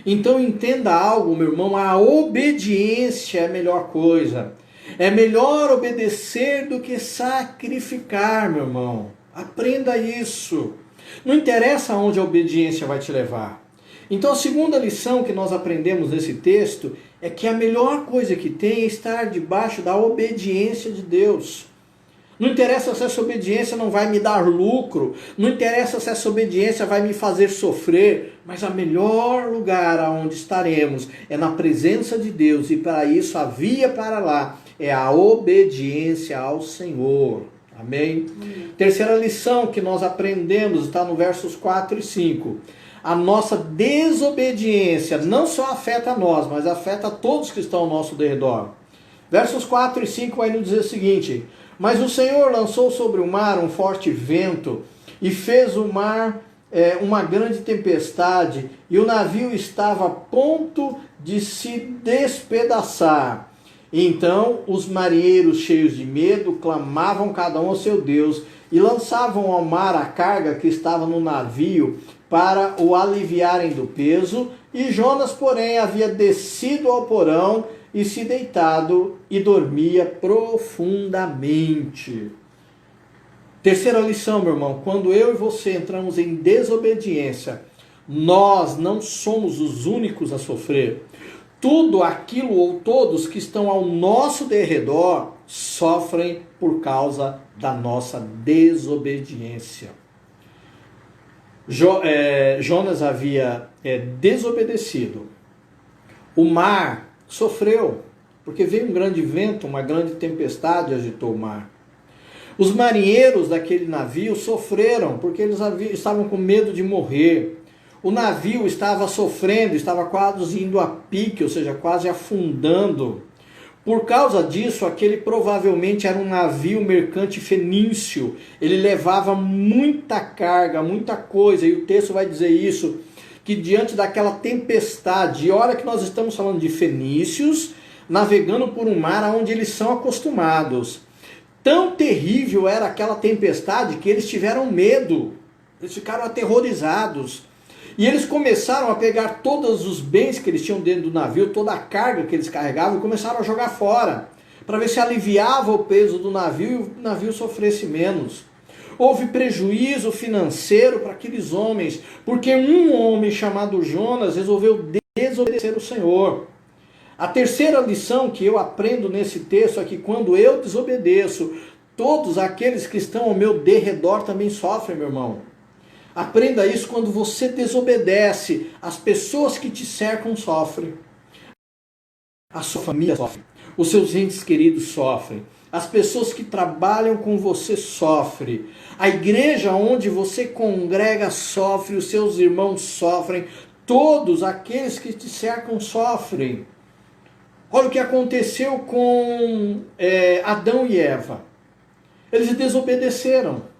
Então entenda algo, meu irmão, a obediência é a melhor coisa. É melhor obedecer do que sacrificar, meu irmão. Aprenda isso. Não interessa aonde a obediência vai te levar. Então a segunda lição que nós aprendemos nesse texto é que a melhor coisa que tem é estar debaixo da obediência de Deus. Não interessa se essa obediência não vai me dar lucro, não interessa se essa obediência vai me fazer sofrer, mas o melhor lugar aonde estaremos é na presença de Deus, e para isso a via para lá é a obediência ao Senhor. Amém? Terceira lição que nós aprendemos está no versos 4 e 5. A nossa desobediência não só afeta nós, mas afeta todos que estão ao nosso derredor. Versos 4 e 5 vai nos dizer o seguinte: mas o Senhor lançou sobre o mar um forte vento e fez o mar uma grande tempestade, e o navio estava a ponto de se despedaçar. Então os marinheiros, cheios de medo, clamavam cada um ao seu Deus e lançavam ao mar a carga que estava no navio para o aliviarem do peso. E Jonas, porém, havia descido ao porão e se deitado e dormia profundamente. Terceira lição, meu irmão: quando eu e você entramos em desobediência, nós não somos os únicos a sofrer. Tudo aquilo ou todos que estão ao nosso derredor sofrem por causa da nossa desobediência. Jonas havia desobedecido. O mar sofreu, porque veio um grande vento, uma grande tempestade agitou o mar. Os marinheiros daquele navio sofreram, porque eles estavam com medo de morrer. O navio estava sofrendo, estava quase indo a pique, ou seja, quase afundando. Por causa disso, aquele provavelmente era um navio mercante fenício. Ele levava muita carga, muita coisa, e o texto vai dizer isso, que diante daquela tempestade, e olha que nós estamos falando de fenícios, navegando por um mar onde eles são acostumados. Tão terrível era aquela tempestade que eles tiveram medo, eles ficaram aterrorizados. E eles começaram a pegar todos os bens que eles tinham dentro do navio, toda a carga que eles carregavam, e começaram a jogar fora, para ver se aliviava o peso do navio e o navio sofresse menos. Houve prejuízo financeiro para aqueles homens, porque um homem chamado Jonas resolveu desobedecer o Senhor. A terceira lição que eu aprendo nesse texto é que quando eu desobedeço, todos aqueles que estão ao meu derredor também sofrem, meu irmão. Aprenda isso: quando você desobedece, as pessoas que te cercam sofrem. A sua família sofre. Os seus entes queridos sofrem. As pessoas que trabalham com você sofrem. A igreja onde você congrega sofre. Os seus irmãos sofrem. Todos aqueles que te cercam sofrem. Olha o que aconteceu com Adão e Eva. Eles desobedeceram.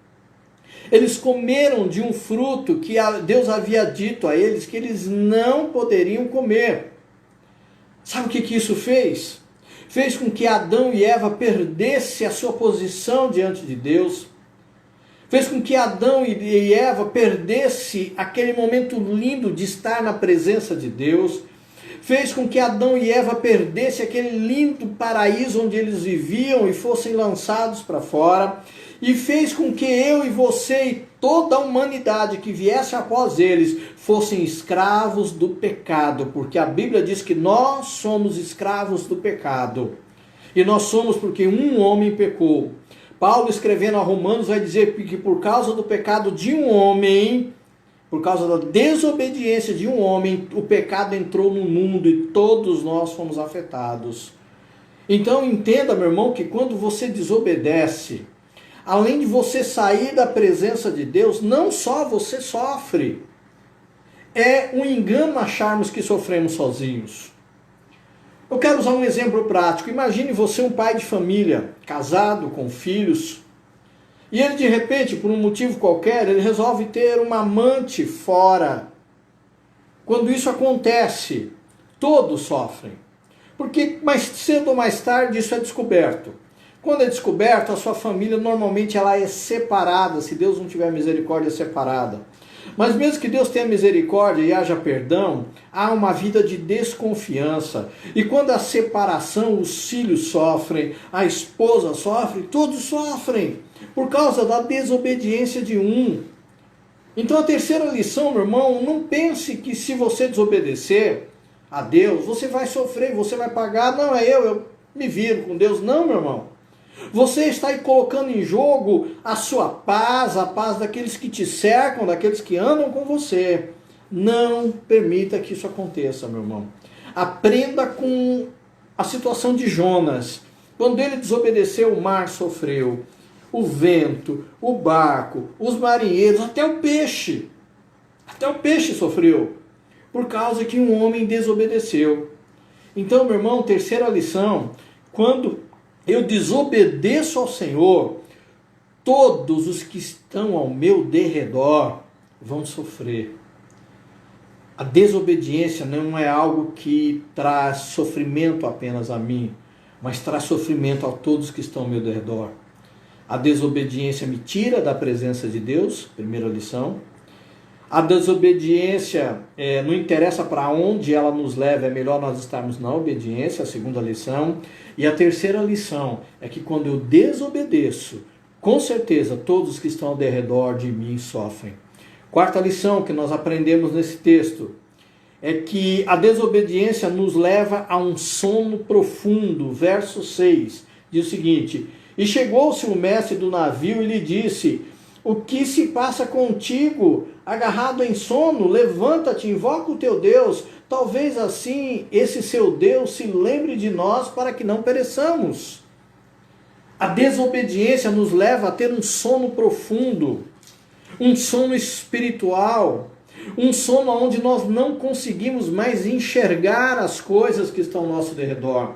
Eles comeram de um fruto que Deus havia dito a eles que eles não poderiam comer. Sabe o que isso fez? Fez com que Adão e Eva perdessem a sua posição diante de Deus. Fez com que Adão e Eva perdessem aquele momento lindo de estar na presença de Deus. Fez com que Adão e Eva perdessem aquele lindo paraíso onde eles viviam e fossem lançados para fora. E fez com que eu e você e toda a humanidade que viesse após eles fossem escravos do pecado. Porque a Bíblia diz que nós somos escravos do pecado. E nós somos porque um homem pecou. Paulo, escrevendo a Romanos, vai dizer que por causa do pecado de um homem, por causa da desobediência de um homem, o pecado entrou no mundo e todos nós fomos afetados. Então entenda, meu irmão, que quando você desobedece, além de você sair da presença de Deus, não só você sofre. É um engano acharmos que sofremos sozinhos. Eu quero usar um exemplo prático. Imagine você um pai de família, casado, com filhos, e ele de repente, por um motivo qualquer, ele resolve ter uma amante fora. Quando isso acontece, todos sofrem. Porque mais cedo ou mais tarde isso é descoberto. Quando é descoberto, a sua família normalmente ela é separada, se Deus não tiver misericórdia, é separada. Mas mesmo que Deus tenha misericórdia e haja perdão, há uma vida de desconfiança. E quando a separação, os filhos sofrem, a esposa sofre, todos sofrem, por causa da desobediência de um. Então a terceira lição, meu irmão, não pense que se você desobedecer a Deus, você vai sofrer, você vai pagar. Não, eu me viro com Deus. Não, meu irmão. Você está aí colocando em jogo a sua paz, a paz daqueles que te cercam, daqueles que andam com você. Não permita que isso aconteça, meu irmão. Aprenda com a situação de Jonas. Quando ele desobedeceu, o mar sofreu. O vento, o barco, os marinheiros, até o peixe. Até o peixe sofreu. Por causa que um homem desobedeceu. Então, meu irmão, terceira lição. Quando eu desobedeço ao Senhor, todos os que estão ao meu derredor vão sofrer. A desobediência não é algo que traz sofrimento apenas a mim, mas traz sofrimento a todos que estão ao meu derredor. A desobediência me tira da presença de Deus, primeira lição. A desobediência, não interessa para onde ela nos leva, é melhor nós estarmos na obediência, a segunda lição. E a terceira lição é que quando eu desobedeço, com certeza todos que estão ao redor de mim sofrem. Quarta lição que nós aprendemos nesse texto é que a desobediência nos leva a um sono profundo. Verso 6 diz o seguinte: e chegou-se o mestre do navio e lhe disse: o que se passa contigo, agarrado em sono? Levanta-te, invoca o teu Deus. Talvez assim esse seu Deus se lembre de nós para que não pereçamos. A desobediência nos leva a ter um sono profundo, um sono espiritual, um sono onde nós não conseguimos mais enxergar as coisas que estão ao nosso redor.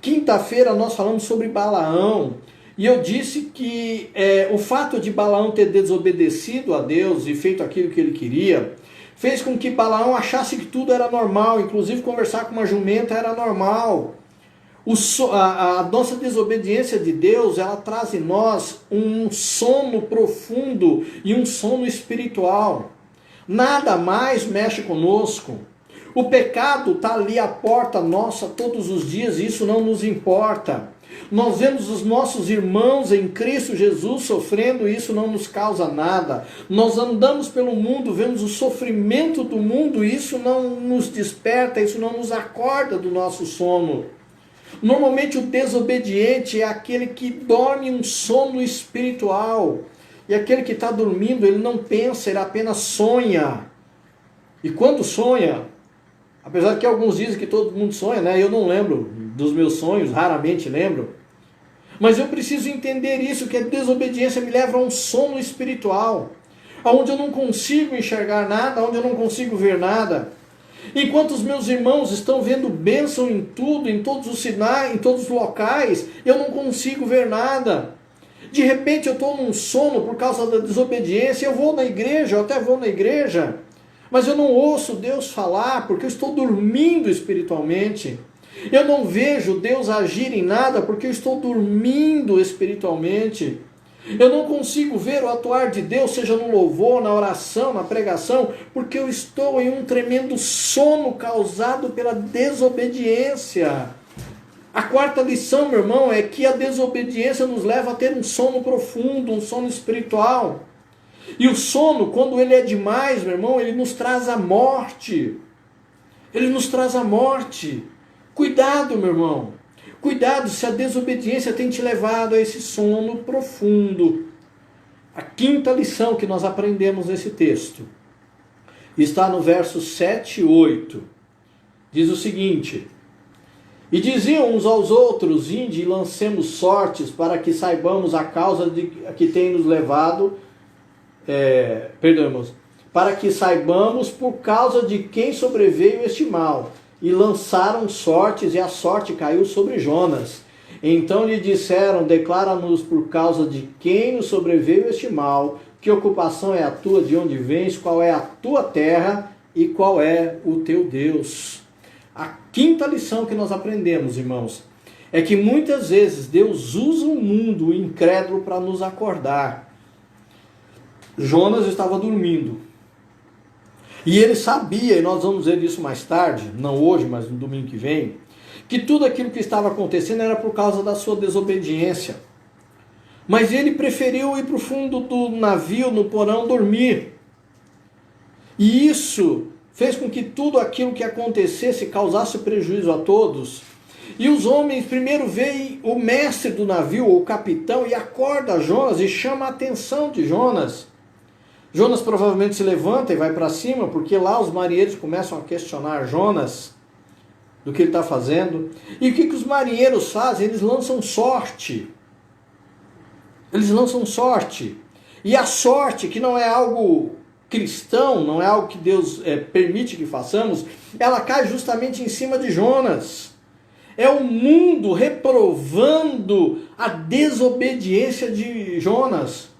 Quinta-feira nós falamos sobre Balaão. E eu disse que o fato de Balaão ter desobedecido a Deus e feito aquilo que ele queria, fez com que Balaão achasse que tudo era normal, inclusive conversar com uma jumenta era normal. A nossa desobediência de Deus, ela traz em nós um sono profundo e um sono espiritual. Nada mais mexe conosco. O pecado está ali à porta nossa todos os dias e isso não nos importa. Nós vemos os nossos irmãos em Cristo Jesus sofrendo e isso não nos causa nada. Nós andamos pelo mundo, vemos o sofrimento do mundo e isso não nos desperta, isso não nos acorda do nosso sono. Normalmente o desobediente é aquele que dorme um sono espiritual. E aquele que está dormindo, ele não pensa, ele apenas sonha. E quando sonha, apesar que alguns dizem que todo mundo sonha, né? Eu não lembro dos meus sonhos, raramente lembro. Mas eu preciso entender isso, que a desobediência me leva a um sono espiritual, onde eu não consigo enxergar nada, onde eu não consigo ver nada. Enquanto os meus irmãos estão vendo bênção em tudo, em todos os sinais, em todos os locais, eu não consigo ver nada. De repente eu estou num sono por causa da desobediência, eu vou na igreja, eu até vou na igreja, mas eu não ouço Deus falar, porque eu estou dormindo espiritualmente. Eu não vejo Deus agir em nada porque eu estou dormindo espiritualmente. Eu não consigo ver o atuar de Deus, seja no louvor, na oração, na pregação, porque eu estou em um tremendo sono causado pela desobediência. A quarta lição, meu irmão, é que a desobediência nos leva a ter um sono profundo, um sono espiritual. E o sono, quando ele é demais, meu irmão, ele nos traz a morte. Ele nos traz a morte. Cuidado, meu irmão. Cuidado se a desobediência tem te levado a esse sono profundo. A quinta lição que nós aprendemos nesse texto está no versos 7 e 8. Diz o seguinte: e diziam uns aos outros, inde e lancemos sortes para que saibamos a causa de que tem nos levado, para que saibamos por causa de quem sobreveio este mal. E lançaram sortes, e a sorte caiu sobre Jonas. Então lhe disseram, declara-nos por causa de quem nos sobreveio este mal, que ocupação é a tua, de onde vens, qual é a tua terra e qual é o teu Deus. A quinta lição que nós aprendemos, irmãos, é que muitas vezes Deus usa o mundo incrédulo para nos acordar. Jonas estava dormindo. E ele sabia, e nós vamos ver isso mais tarde, não hoje, mas no domingo que vem, que tudo aquilo que estava acontecendo era por causa da sua desobediência. Mas ele preferiu ir para o fundo do navio, no porão, dormir. E isso fez com que tudo aquilo que acontecesse causasse prejuízo a todos. E os homens, primeiro veem o mestre do navio, o capitão, e acorda Jonas e chama a atenção de Jonas. Jonas provavelmente se levanta e vai para cima, porque lá os marinheiros começam a questionar Jonas do que ele está fazendo. E o que os marinheiros fazem? Eles lançam sorte. Eles lançam sorte. E a sorte, que não é algo cristão, não é algo que Deus permite que façamos, ela cai justamente em cima de Jonas. É o mundo reprovando a desobediência de Jonas.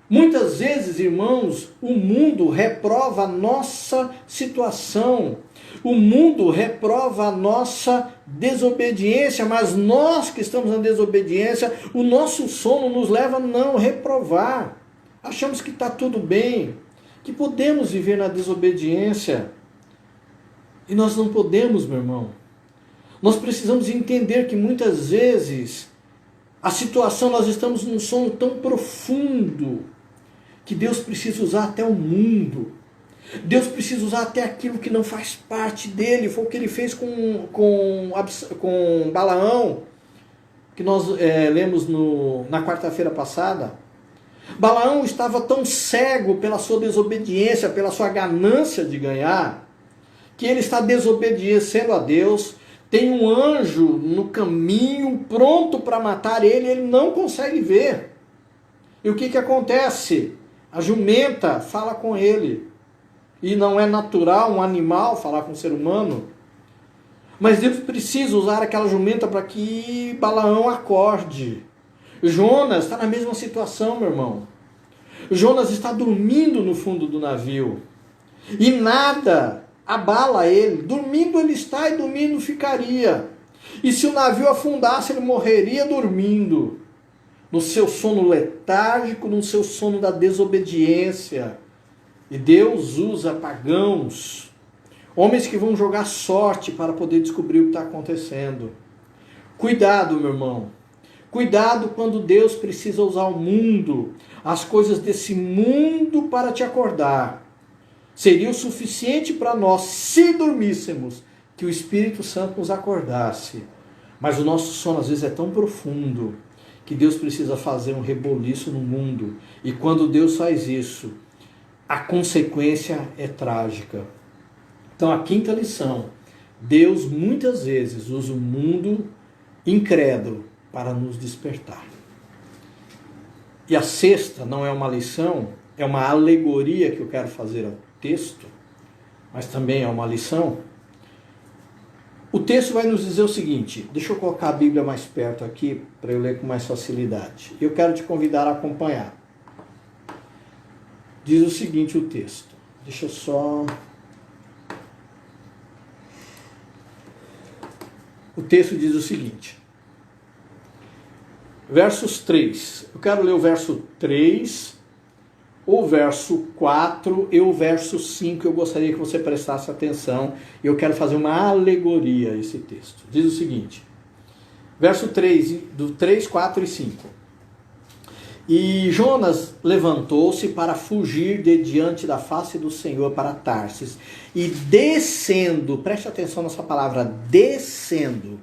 Muitas vezes, irmãos, o mundo reprova a nossa situação. O mundo reprova a nossa desobediência, mas nós que estamos na desobediência, o nosso sono nos leva a não reprovar. Achamos que está tudo bem, que podemos viver na desobediência. E nós não podemos, meu irmão. Nós precisamos entender que muitas vezes a situação, nós estamos num sono tão profundo que Deus precisa usar até o mundo. Deus precisa usar até aquilo que não faz parte dele. Foi o que ele fez com Balaão, que nós lemos na quarta-feira passada. Balaão estava tão cego pela sua desobediência, pela sua ganância de ganhar, que ele está desobedecendo a Deus. Tem um anjo no caminho pronto para matar ele, ele não consegue ver. E o que acontece? A jumenta fala com ele. E não é natural um animal falar com um ser humano. Mas Deus precisa usar aquela jumenta para que Balaão acorde. Jonas está na mesma situação, meu irmão. Jonas está dormindo no fundo do navio. E nada abala ele. Dormindo ele está e dormindo ficaria. E se o navio afundasse, ele morreria dormindo. No seu sono letárgico, no seu sono da desobediência. E Deus usa pagãos, homens que vão jogar sorte para poder descobrir o que está acontecendo. Cuidado, meu irmão. Cuidado quando Deus precisa usar o mundo, as coisas desse mundo para te acordar. Seria o suficiente para nós, se dormíssemos, que o Espírito Santo nos acordasse. Mas o nosso sono às vezes é tão profundo que Deus precisa fazer um reboliço no mundo. E quando Deus faz isso, a consequência é trágica. Então a quinta lição: Deus muitas vezes usa o mundo incrédulo para nos despertar. E a sexta não é uma lição, é uma alegoria que eu quero fazer ao texto, mas também é uma lição. O texto vai nos dizer o seguinte, deixa eu colocar a Bíblia mais perto aqui para eu ler com mais facilidade. Eu quero te convidar a acompanhar. Diz o seguinte o texto, deixa eu só... O texto diz o seguinte, versos 3. Eu quero ler o verso 3, o verso 4 e o verso 5. Eu gostaria que você prestasse atenção. Eu quero fazer uma alegoria a esse texto. Diz o seguinte, verso 3, do 3, 4 e 5. E Jonas levantou-se para fugir de diante da face do Senhor para Tarsis. E descendo, preste atenção nessa palavra, descendo.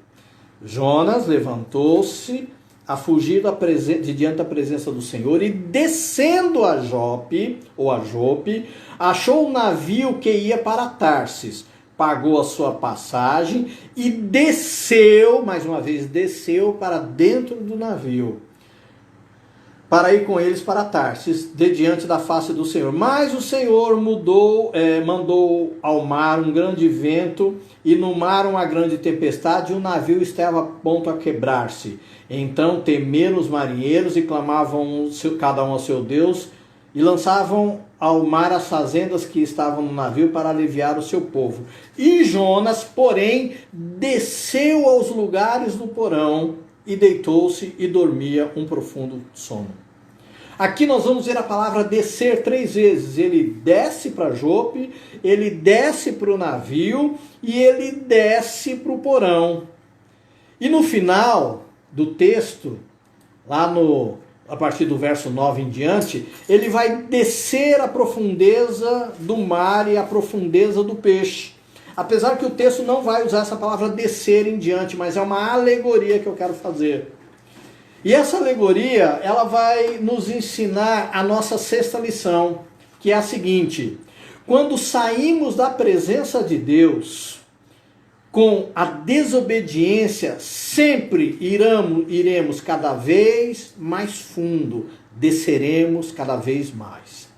Jonas levantou-se a fugir de diante da presença do Senhor e descendo a Jope, achou um navio que ia para Tarsis. Pagou a sua passagem e desceu, mais uma vez, desceu para dentro do navio, para ir com eles para Tarsis, de diante da face do Senhor. Mas o Senhor mandou ao mar um grande vento, e no mar uma grande tempestade, e o navio estava a ponto a quebrar-se. Então temeram os marinheiros, e clamavam cada um ao seu Deus, e lançavam ao mar as fazendas que estavam no navio para aliviar o seu povo. E Jonas, porém, desceu aos lugares do porão, e deitou-se e dormia um profundo sono. Aqui nós vamos ver a palavra descer 3 vezes. Ele desce para Jope, ele desce para o navio e ele desce para o porão. E no final do texto, a partir do verso 9 em diante, ele vai descer a profundeza do mar e a profundeza do peixe. Apesar que o texto não vai usar essa palavra descer em diante, mas é uma alegoria que eu quero fazer. E essa alegoria, ela vai nos ensinar a nossa 6ª lição, que é a seguinte: quando saímos da presença de Deus com a desobediência, sempre iremos cada vez mais fundo, desceremos cada vez mais.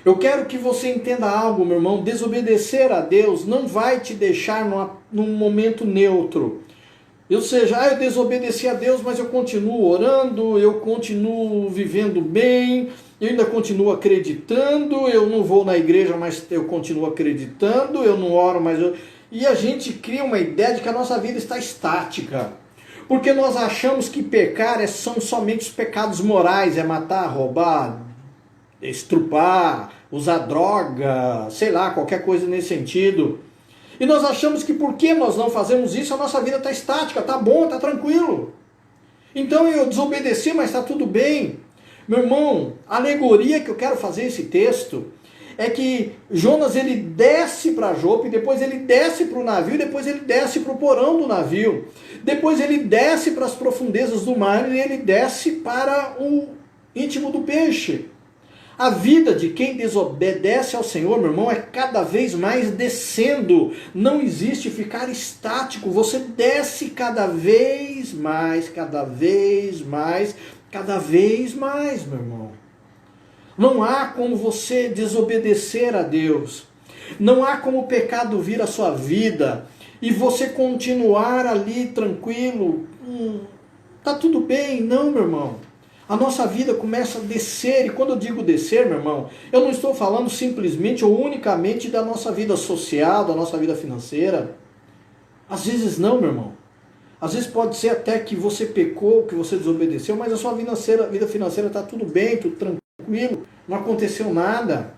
Eu quero que você entenda algo, meu irmão. Desobedecer a Deus não vai te deixar num momento neutro. Ou seja, eu desobedeci a Deus, mas eu continuo orando, eu continuo vivendo bem, eu ainda continuo acreditando, eu não vou na igreja, mas eu continuo acreditando, eu não oro, mas eu... E a gente cria uma ideia de que a nossa vida está estática. Porque nós achamos que pecar são somente os pecados morais, é matar, roubar, estrupar, usar droga, sei lá, qualquer coisa nesse sentido. E nós achamos que porque nós não fazemos isso, a nossa vida está estática, está bom, está tranquilo. Então eu desobedeci, mas está tudo bem. Meu irmão, a alegoria que eu quero fazer esse texto é que Jonas ele desce para Jope, depois ele desce para o navio, depois ele desce para o porão do navio, depois ele desce para as profundezas do mar e ele desce para o íntimo do peixe. A vida de quem desobedece ao Senhor, meu irmão, é cada vez mais descendo. Não existe ficar estático. Você desce cada vez mais, cada vez mais, cada vez mais, meu irmão. Não há como você desobedecer a Deus. Não há como o pecado vir à sua vida e você continuar ali tranquilo. Tá tudo bem. Não, meu irmão. A nossa vida começa a descer, e quando eu digo descer, meu irmão, eu não estou falando simplesmente ou unicamente da nossa vida social, da nossa vida financeira. Às vezes não, meu irmão. Às vezes pode ser até que você pecou, que você desobedeceu, mas a sua vida financeira está tudo bem, tudo tranquilo, não aconteceu nada,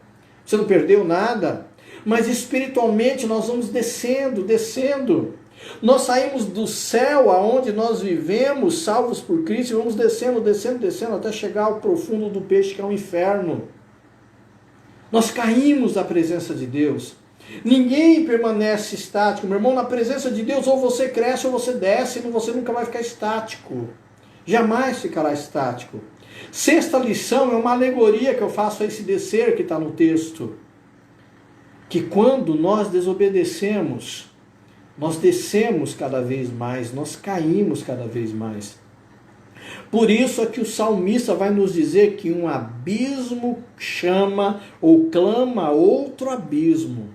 você não perdeu nada. Mas espiritualmente nós vamos descendo, descendo. Nós saímos do céu aonde nós vivemos, salvos por Cristo, e vamos descendo, descendo, descendo, até chegar ao profundo do peixe, que é o inferno. Nós caímos da presença de Deus. Ninguém permanece estático, meu irmão. Na presença de Deus, ou você cresce ou você desce, e você nunca vai ficar estático. Jamais ficará estático. 6ª lição é uma alegoria que eu faço a esse descer que está no texto. Que quando nós desobedecemos, nós descemos cada vez mais, nós caímos cada vez mais. Por isso é que o salmista vai nos dizer que um abismo chama ou clama outro abismo.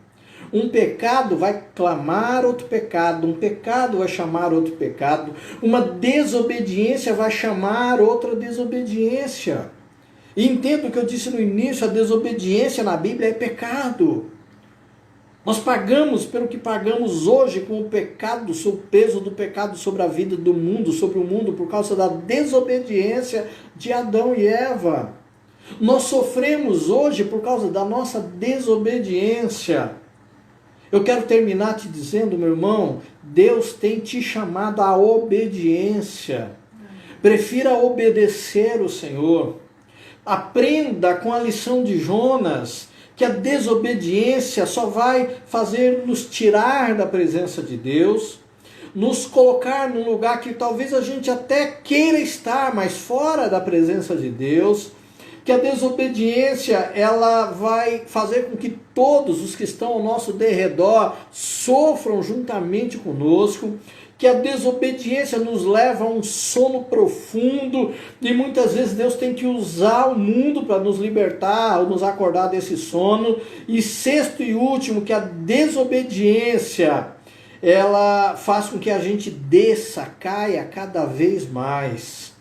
Um pecado vai clamar outro pecado, um pecado vai chamar outro pecado, uma desobediência vai chamar outra desobediência. E entendo o que eu disse no início, a desobediência na Bíblia é pecado. Nós pagamos pelo que pagamos hoje com o pecado, o peso do pecado sobre a vida do mundo, sobre o mundo, por causa da desobediência de Adão e Eva. Nós sofremos hoje por causa da nossa desobediência. Eu quero terminar te dizendo, meu irmão, Deus tem te chamado à obediência. Prefira obedecer o Senhor. Aprenda com a lição de Jonas, que a desobediência só vai fazer nos tirar da presença de Deus, nos colocar num lugar que talvez a gente até queira estar, mas fora da presença de Deus, que a desobediência ela vai fazer com que todos os que estão ao nosso derredor sofram juntamente conosco, que a desobediência nos leva a um sono profundo, e muitas vezes Deus tem que usar o mundo para nos libertar, ou nos acordar desse sono. E sexto e último, que a desobediência, ela faz com que a gente desça, caia cada vez mais.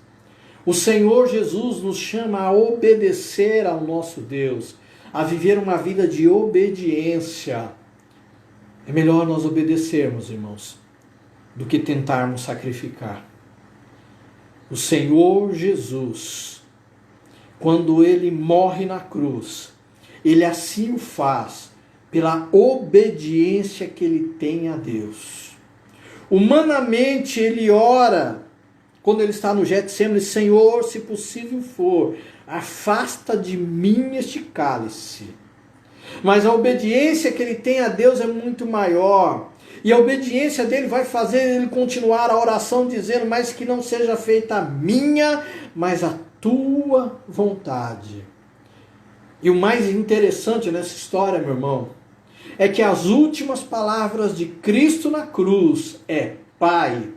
O Senhor Jesus nos chama a obedecer ao nosso Deus, a viver uma vida de obediência. É melhor nós obedecermos, irmãos, do que tentarmos sacrificar. O Senhor Jesus, quando Ele morre na cruz, Ele assim o faz pela obediência que Ele tem a Deus. Humanamente Ele ora, quando Ele está no Getsemane: Senhor, se possível for, afasta de mim este cálice. Mas a obediência que Ele tem a Deus é muito maior. E a obediência dele vai fazer ele continuar a oração dizendo: mas que não seja feita a minha, mas a tua vontade. E o mais interessante nessa história, meu irmão, é que as últimas palavras de Cristo na cruz é: Pai,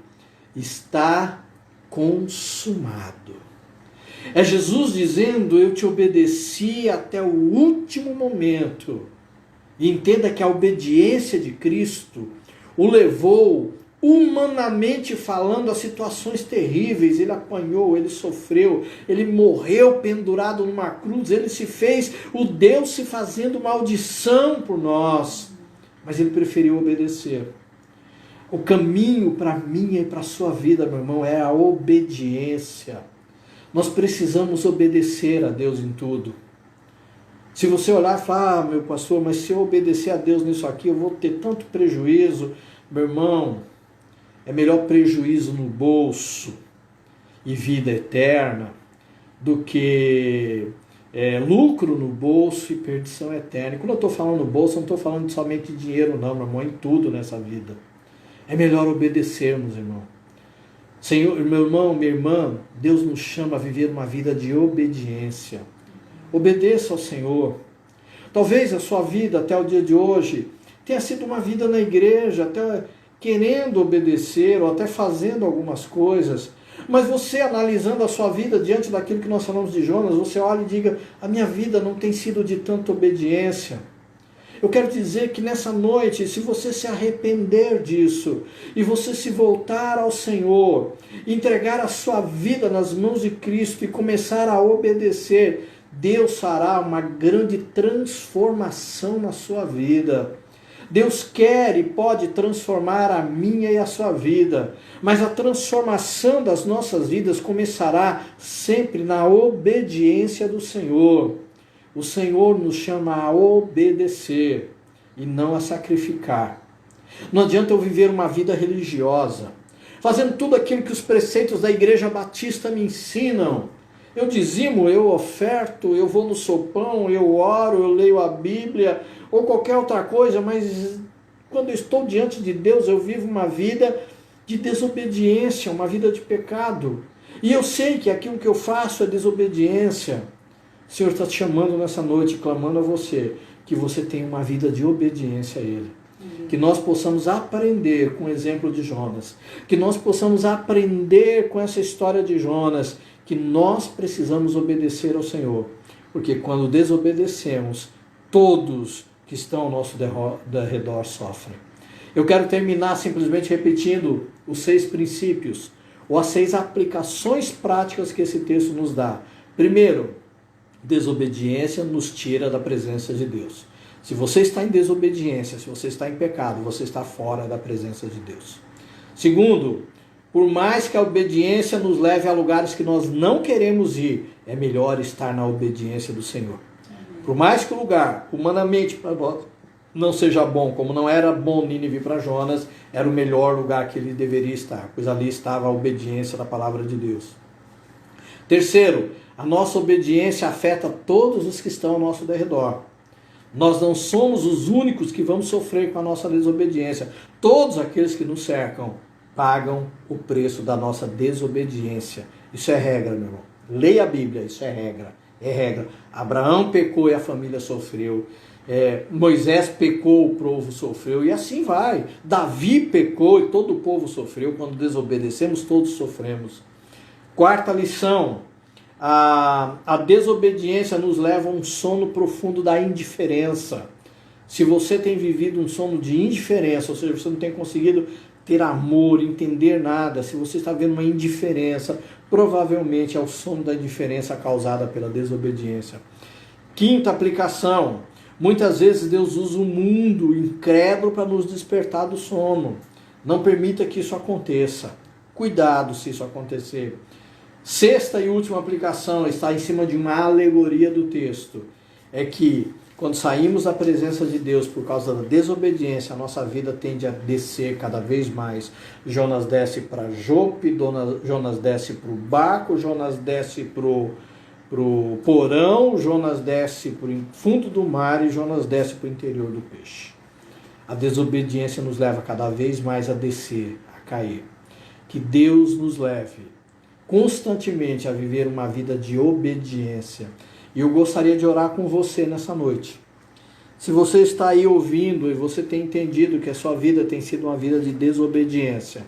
está consumado. É Jesus dizendo: eu te obedeci até o último momento. E entenda que a obediência de Cristo o levou, humanamente falando, a situações terríveis. Ele apanhou, ele sofreu, ele morreu pendurado numa cruz, ele se fez o Deus se fazendo maldição por nós, mas ele preferiu obedecer. O caminho para a minha e para a sua vida, meu irmão, é a obediência. Nós precisamos obedecer a Deus em tudo. Se você olhar e falar: meu pastor, mas se eu obedecer a Deus nisso aqui, eu vou ter tanto prejuízo. Meu irmão, é melhor prejuízo no bolso e vida eterna do que lucro no bolso e perdição eterna. E quando eu estou falando no bolso, eu não estou falando somente de dinheiro não, meu irmão, em tudo nessa vida. É melhor obedecermos, irmão. Senhor, meu irmão, minha irmã, Deus nos chama a viver uma vida de obediência. Obedeça ao Senhor. Talvez a sua vida até o dia de hoje tenha sido uma vida na igreja, até querendo obedecer ou até fazendo algumas coisas, mas você, analisando a sua vida diante daquilo que nós falamos de Jonas, você olha e diga: a minha vida não tem sido de tanta obediência. Eu quero dizer que nessa noite, se você se arrepender disso e você se voltar ao Senhor, entregar a sua vida nas mãos de Cristo e começar a obedecer, Deus fará uma grande transformação na sua vida. Deus quer e pode transformar a minha e a sua vida, mas a transformação das nossas vidas começará sempre na obediência do Senhor. O Senhor nos chama a obedecer e não a sacrificar. Não adianta eu viver uma vida religiosa, fazendo tudo aquilo que os preceitos da Igreja Batista me ensinam. Eu dizimo, eu oferto, eu vou no sopão, eu oro, eu leio a Bíblia, ou qualquer outra coisa, mas quando eu estou diante de Deus, eu vivo uma vida de desobediência, uma vida de pecado. E eu sei que aquilo que eu faço é desobediência. O Senhor está te chamando nessa noite, clamando a você, que você tenha uma vida de obediência a Ele. Que nós possamos aprender com o exemplo de Jonas, que nós possamos aprender com essa história de Jonas, que nós precisamos obedecer ao Senhor, porque quando desobedecemos, todos que estão ao nosso redor sofrem. Eu quero terminar simplesmente repetindo os 6 princípios, ou as 6 aplicações práticas que esse texto nos dá. Primeiro, desobediência nos tira da presença de Deus. Se você está em desobediência, se você está em pecado, você está fora da presença de Deus. Segundo, por mais que a obediência nos leve a lugares que nós não queremos ir, é melhor estar na obediência do Senhor. Por mais que o lugar, humanamente, para nós não seja bom, como não era bom Nínive para Jonas, era o melhor lugar que ele deveria estar, pois ali estava a obediência da palavra de Deus. Terceiro, a nossa obediência afeta todos os que estão ao nosso derredor. Nós não somos os únicos que vamos sofrer com a nossa desobediência. Todos aqueles que nos cercam pagam o preço da nossa desobediência. Isso é regra, meu irmão. Leia a Bíblia, isso é regra. É regra. Abraão pecou e a família sofreu. Moisés pecou, o povo sofreu. E assim vai. Davi pecou e todo o povo sofreu. Quando desobedecemos, todos sofremos. Quarta lição. A desobediência nos leva a um sono profundo da indiferença. Se você tem vivido um sono de indiferença, ou seja, você não tem conseguido ter amor, entender nada, se você está vendo uma indiferença, provavelmente é o sono da indiferença causada pela desobediência. Quinta aplicação. Muitas vezes Deus usa o mundo incrédulo para nos despertar do sono. Não permita que isso aconteça. Cuidado se isso acontecer. Sexta e última aplicação está em cima de uma alegoria do texto. É que quando saímos da presença de Deus por causa da desobediência, a nossa vida tende a descer cada vez mais. Jonas desce para Jope, Jonas desce para o barco, Jonas desce para o porão, Jonas desce para o fundo do mar e Jonas desce para o interior do peixe. A desobediência nos leva cada vez mais a descer, a cair. Que Deus nos leve constantemente a viver uma vida de obediência. E eu gostaria de orar com você nessa noite. Se você está aí ouvindo e você tem entendido que a sua vida tem sido uma vida de desobediência,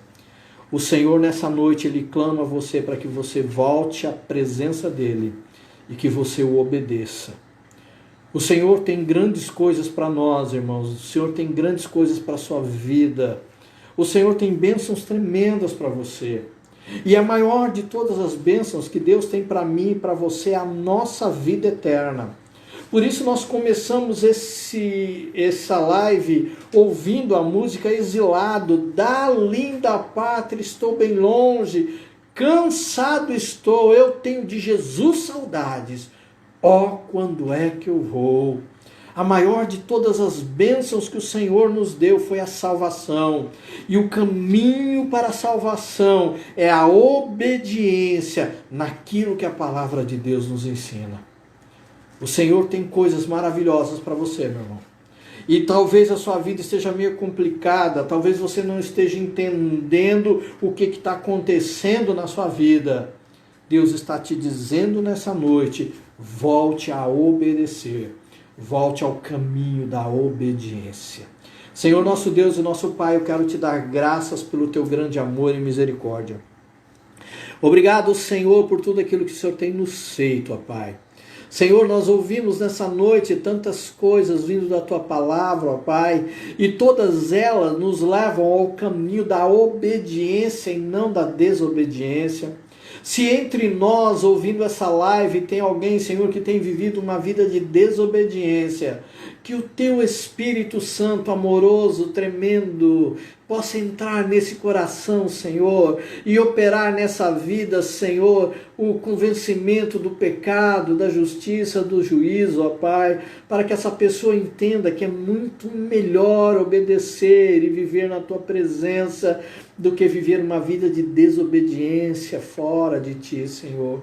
o Senhor nessa noite, Ele clama a você para que você volte à presença dEle e que você o obedeça. O Senhor tem grandes coisas para nós, irmãos. O Senhor tem grandes coisas para a sua vida. O Senhor tem bênçãos tremendas para você. E a maior de todas as bênçãos que Deus tem para mim e para você é a nossa vida eterna. Por isso nós começamos essa live ouvindo a música Exilado, da linda pátria estou bem longe, cansado estou, eu tenho de Jesus saudades, ó quando é que eu vou? A maior de todas as bênçãos que o Senhor nos deu foi a salvação. E o caminho para a salvação é a obediência naquilo que a palavra de Deus nos ensina. O Senhor tem coisas maravilhosas para você, meu irmão. E talvez a sua vida esteja meio complicada, talvez você não esteja entendendo o que está acontecendo na sua vida. Deus está te dizendo nessa noite, volte a obedecer. Volte ao caminho da obediência. Senhor nosso Deus e nosso Pai, eu quero te dar graças pelo teu grande amor e misericórdia. Obrigado, Senhor, por tudo aquilo que o Senhor tem nos feito, ó Pai. Senhor, nós ouvimos nessa noite tantas coisas vindo da tua palavra, ó Pai, e todas elas nos levam ao caminho da obediência e não da desobediência. Se entre nós, ouvindo essa live, tem alguém, Senhor, que tem vivido uma vida de desobediência, que o teu Espírito Santo amoroso, tremendo, possa entrar nesse coração, Senhor, e operar nessa vida, Senhor, o convencimento do pecado, da justiça, do juízo, ó Pai, para que essa pessoa entenda que é muito melhor obedecer e viver na tua presença do que viver uma vida de desobediência fora de ti, Senhor.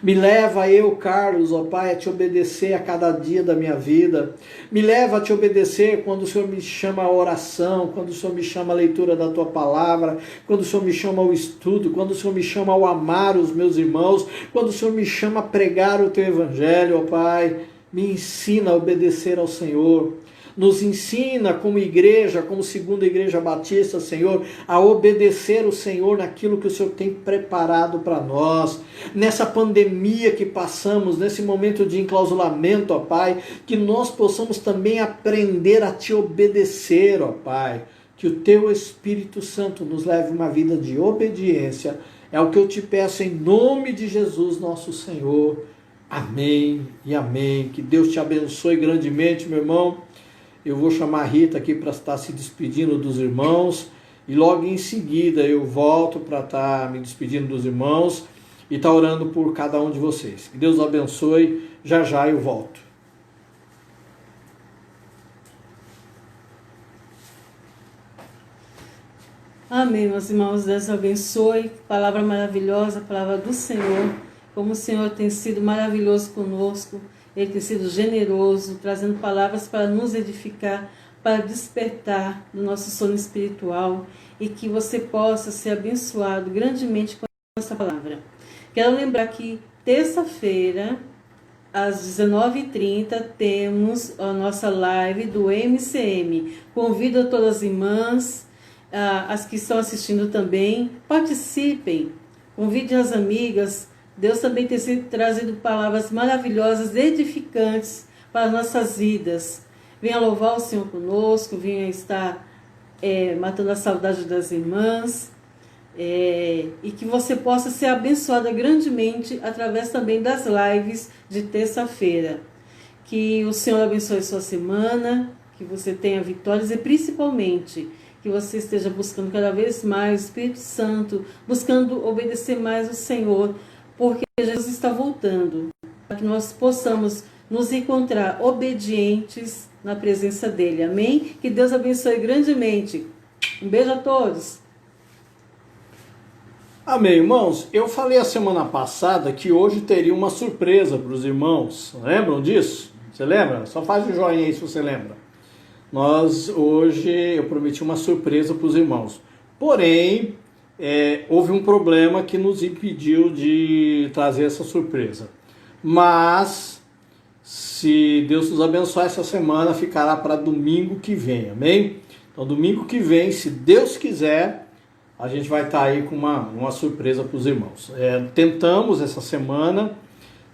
Me leva eu, Carlos, ó Pai, a te obedecer a cada dia da minha vida. Me leva a te obedecer quando o Senhor me chama a oração, quando o Senhor me chama a leitura da tua palavra, quando o Senhor me chama ao estudo, quando o Senhor me chama ao amar os meus irmãos, quando o Senhor me chama a pregar o teu evangelho, ó Pai. Me ensina a obedecer ao Senhor. Nos ensina como igreja, como segunda igreja batista, Senhor, a obedecer o Senhor naquilo que o Senhor tem preparado para nós. Nessa pandemia que passamos, nesse momento de enclausulamento, ó Pai, que nós possamos também aprender a te obedecer, ó Pai. Que o teu Espírito Santo nos leve uma vida de obediência. É o que eu te peço em nome de Jesus, nosso Senhor. Amém e amém. Que Deus te abençoe grandemente, meu irmão. eu vou chamar a Rita aqui para estar se despedindo dos irmãos. E logo em seguida eu volto para estar me despedindo dos irmãos e estar orando por cada um de vocês. Que Deus abençoe. Já já eu volto. Amém, meus irmãos. Deus abençoe. Palavra maravilhosa, palavra do Senhor. Como o Senhor tem sido maravilhoso conosco. Ele tem sido generoso, trazendo palavras para nos edificar, para despertar do nosso sono espiritual e que você possa ser abençoado grandemente com essa palavra. Quero lembrar que terça-feira, às 19h30, temos a nossa live do MCM. Convido a todas as irmãs, as que estão assistindo também, participem, convide as amigas. Deus também tem trazido palavras maravilhosas, edificantes para as nossas vidas. Venha louvar o Senhor conosco, venha estar matando a saudade das irmãs, e que você possa ser abençoada grandemente através também das lives de terça-feira. Que o Senhor abençoe sua semana, que você tenha vitórias e principalmente que você esteja buscando cada vez mais o Espírito Santo, buscando obedecer mais ao Senhor, porque Jesus está voltando, para que nós possamos nos encontrar obedientes na presença dele. Amém? Que Deus abençoe grandemente. Um beijo a todos. Amém, irmãos. Eu falei a semana passada que hoje teria uma surpresa para os irmãos. Lembram disso? Você lembra? Só faz um joinha aí se você lembra. Hoje eu prometi uma surpresa para os irmãos. Porém, houve um problema que nos impediu de trazer essa surpresa. Mas, se Deus nos abençoar, essa semana ficará para domingo que vem, amém? Então, domingo que vem, se Deus quiser, a gente vai estar aí com uma surpresa para os irmãos. Tentamos essa semana,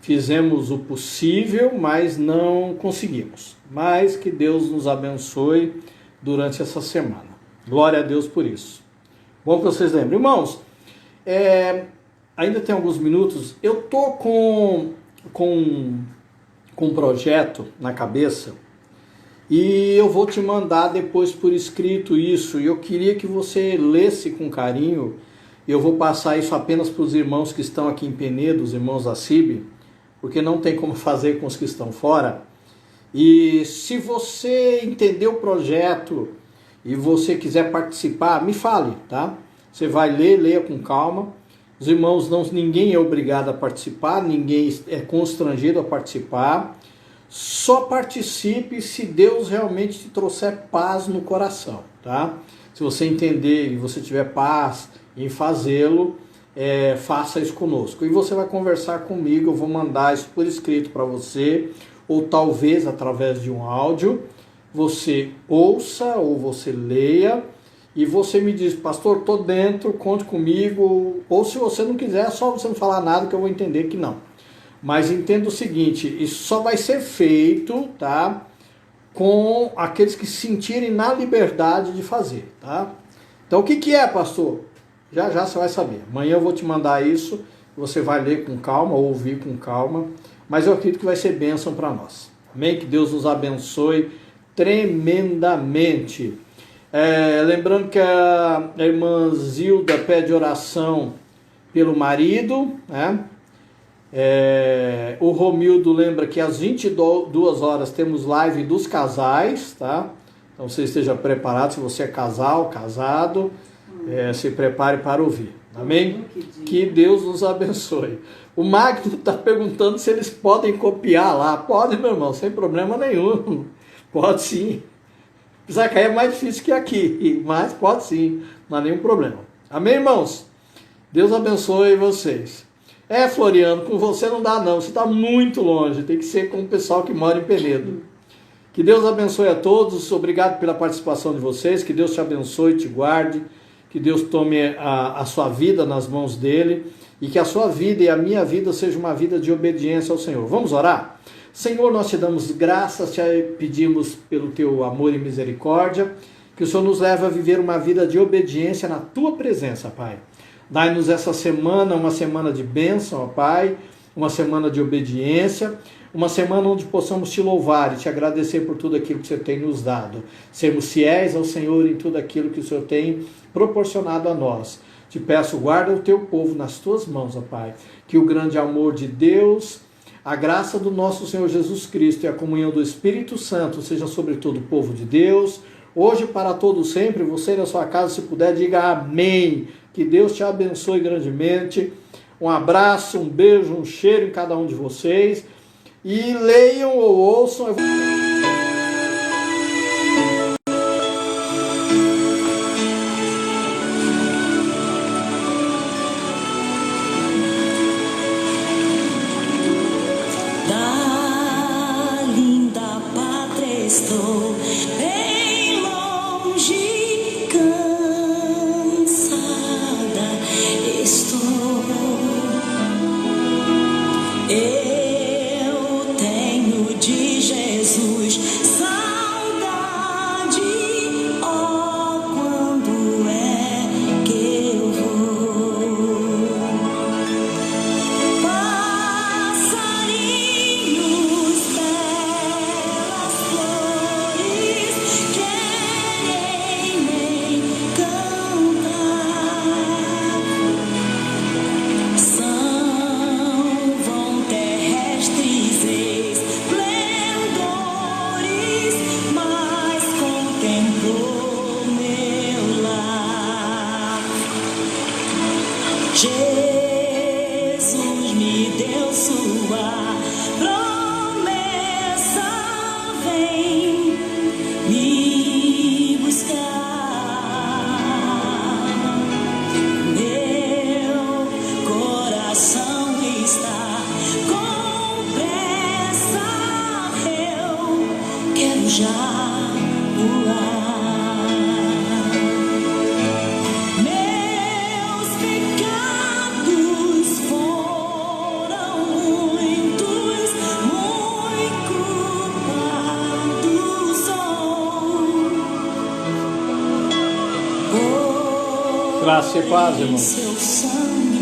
fizemos o possível, mas não conseguimos. Mas que Deus nos abençoe durante essa semana. Glória a Deus por isso. Bom que vocês lembrem. Irmãos, ainda tem alguns minutos. Eu estou com um projeto na cabeça e eu vou te mandar depois por escrito isso. E eu queria que você lesse com carinho. Eu vou passar isso apenas para os irmãos que estão aqui em Penedo, os irmãos da CIB, porque não tem como fazer com os que estão fora. E se você entender o projeto e você quiser participar, me fale, tá? Você vai leia com calma. Os irmãos, ninguém é obrigado a participar, ninguém é constrangido a participar. Só participe se Deus realmente te trouxer paz no coração, tá? Se você entender e você tiver paz em fazê-lo, faça isso conosco. E você vai conversar comigo, eu vou mandar isso por escrito para você, ou talvez através de um áudio, você ouça ou você leia, e você me diz, pastor, estou dentro, conte comigo, ou se você não quiser, é só você não falar nada que eu vou entender que não. Mas entenda o seguinte, isso só vai ser feito, tá, com aqueles que se sentirem na liberdade de fazer, tá? Então o que é, pastor? Já você vai saber. Amanhã eu vou te mandar isso, você vai ler com calma, ouvir com calma, mas eu acredito que vai ser bênção para nós. Amém? Que Deus nos abençoe tremendamente. Lembrando que a irmã Zilda pede oração pelo marido, né? O Romildo lembra que às 22 horas temos live dos casais, tá? Então você esteja preparado, se você é casado, se prepare para ouvir, amém? Que Deus nos abençoe. O Magno está perguntando se eles podem copiar lá. Pode, meu irmão, sem problema nenhum. Pode sim. Zacaé é mais difícil que aqui, mas pode sim, não há nenhum problema. Amém, irmãos? Deus abençoe vocês. Floriano, com você não dá não, você está muito longe, tem que ser com o pessoal que mora em Penedo. Que Deus abençoe a todos, obrigado pela participação de vocês, que Deus te abençoe, te guarde, que Deus tome a sua vida nas mãos dele, e que a sua vida e a minha vida seja uma vida de obediência ao Senhor. Vamos orar? Senhor, nós te damos graças, te pedimos pelo teu amor e misericórdia, que o Senhor nos leve a viver uma vida de obediência na tua presença, Pai. Dai-nos essa semana, uma semana de bênção, ó Pai, uma semana de obediência, uma semana onde possamos te louvar e te agradecer por tudo aquilo que você tem nos dado. Sermos fiéis ao Senhor em tudo aquilo que o Senhor tem proporcionado a nós. Te peço, guarda o teu povo nas tuas mãos, ó Pai. Que o grande amor de Deus, a graça do nosso Senhor Jesus Cristo e a comunhão do Espírito Santo seja sobre todo o povo de Deus, hoje para todo sempre. Você na sua casa, se puder, diga amém. Que Deus te abençoe grandemente. Um abraço, um beijo, um cheiro em cada um de vocês. E leiam ou ouçam. Da linda pátria estou, bem longe, cansada estou. Eu tenho de Jesus saudade, oh, quando é que eu vou? Passarinhos, belas flores, querem me cantar. Vão terrestres esplendores, mas contemplou meu lar. Jesus me deu sua promessa, vem me buscar. Meu coração está com pressa, eu quero já voar. Meus pecados foram muitos, muito culpado sou. Graça e paz, irmãos. Seu sangue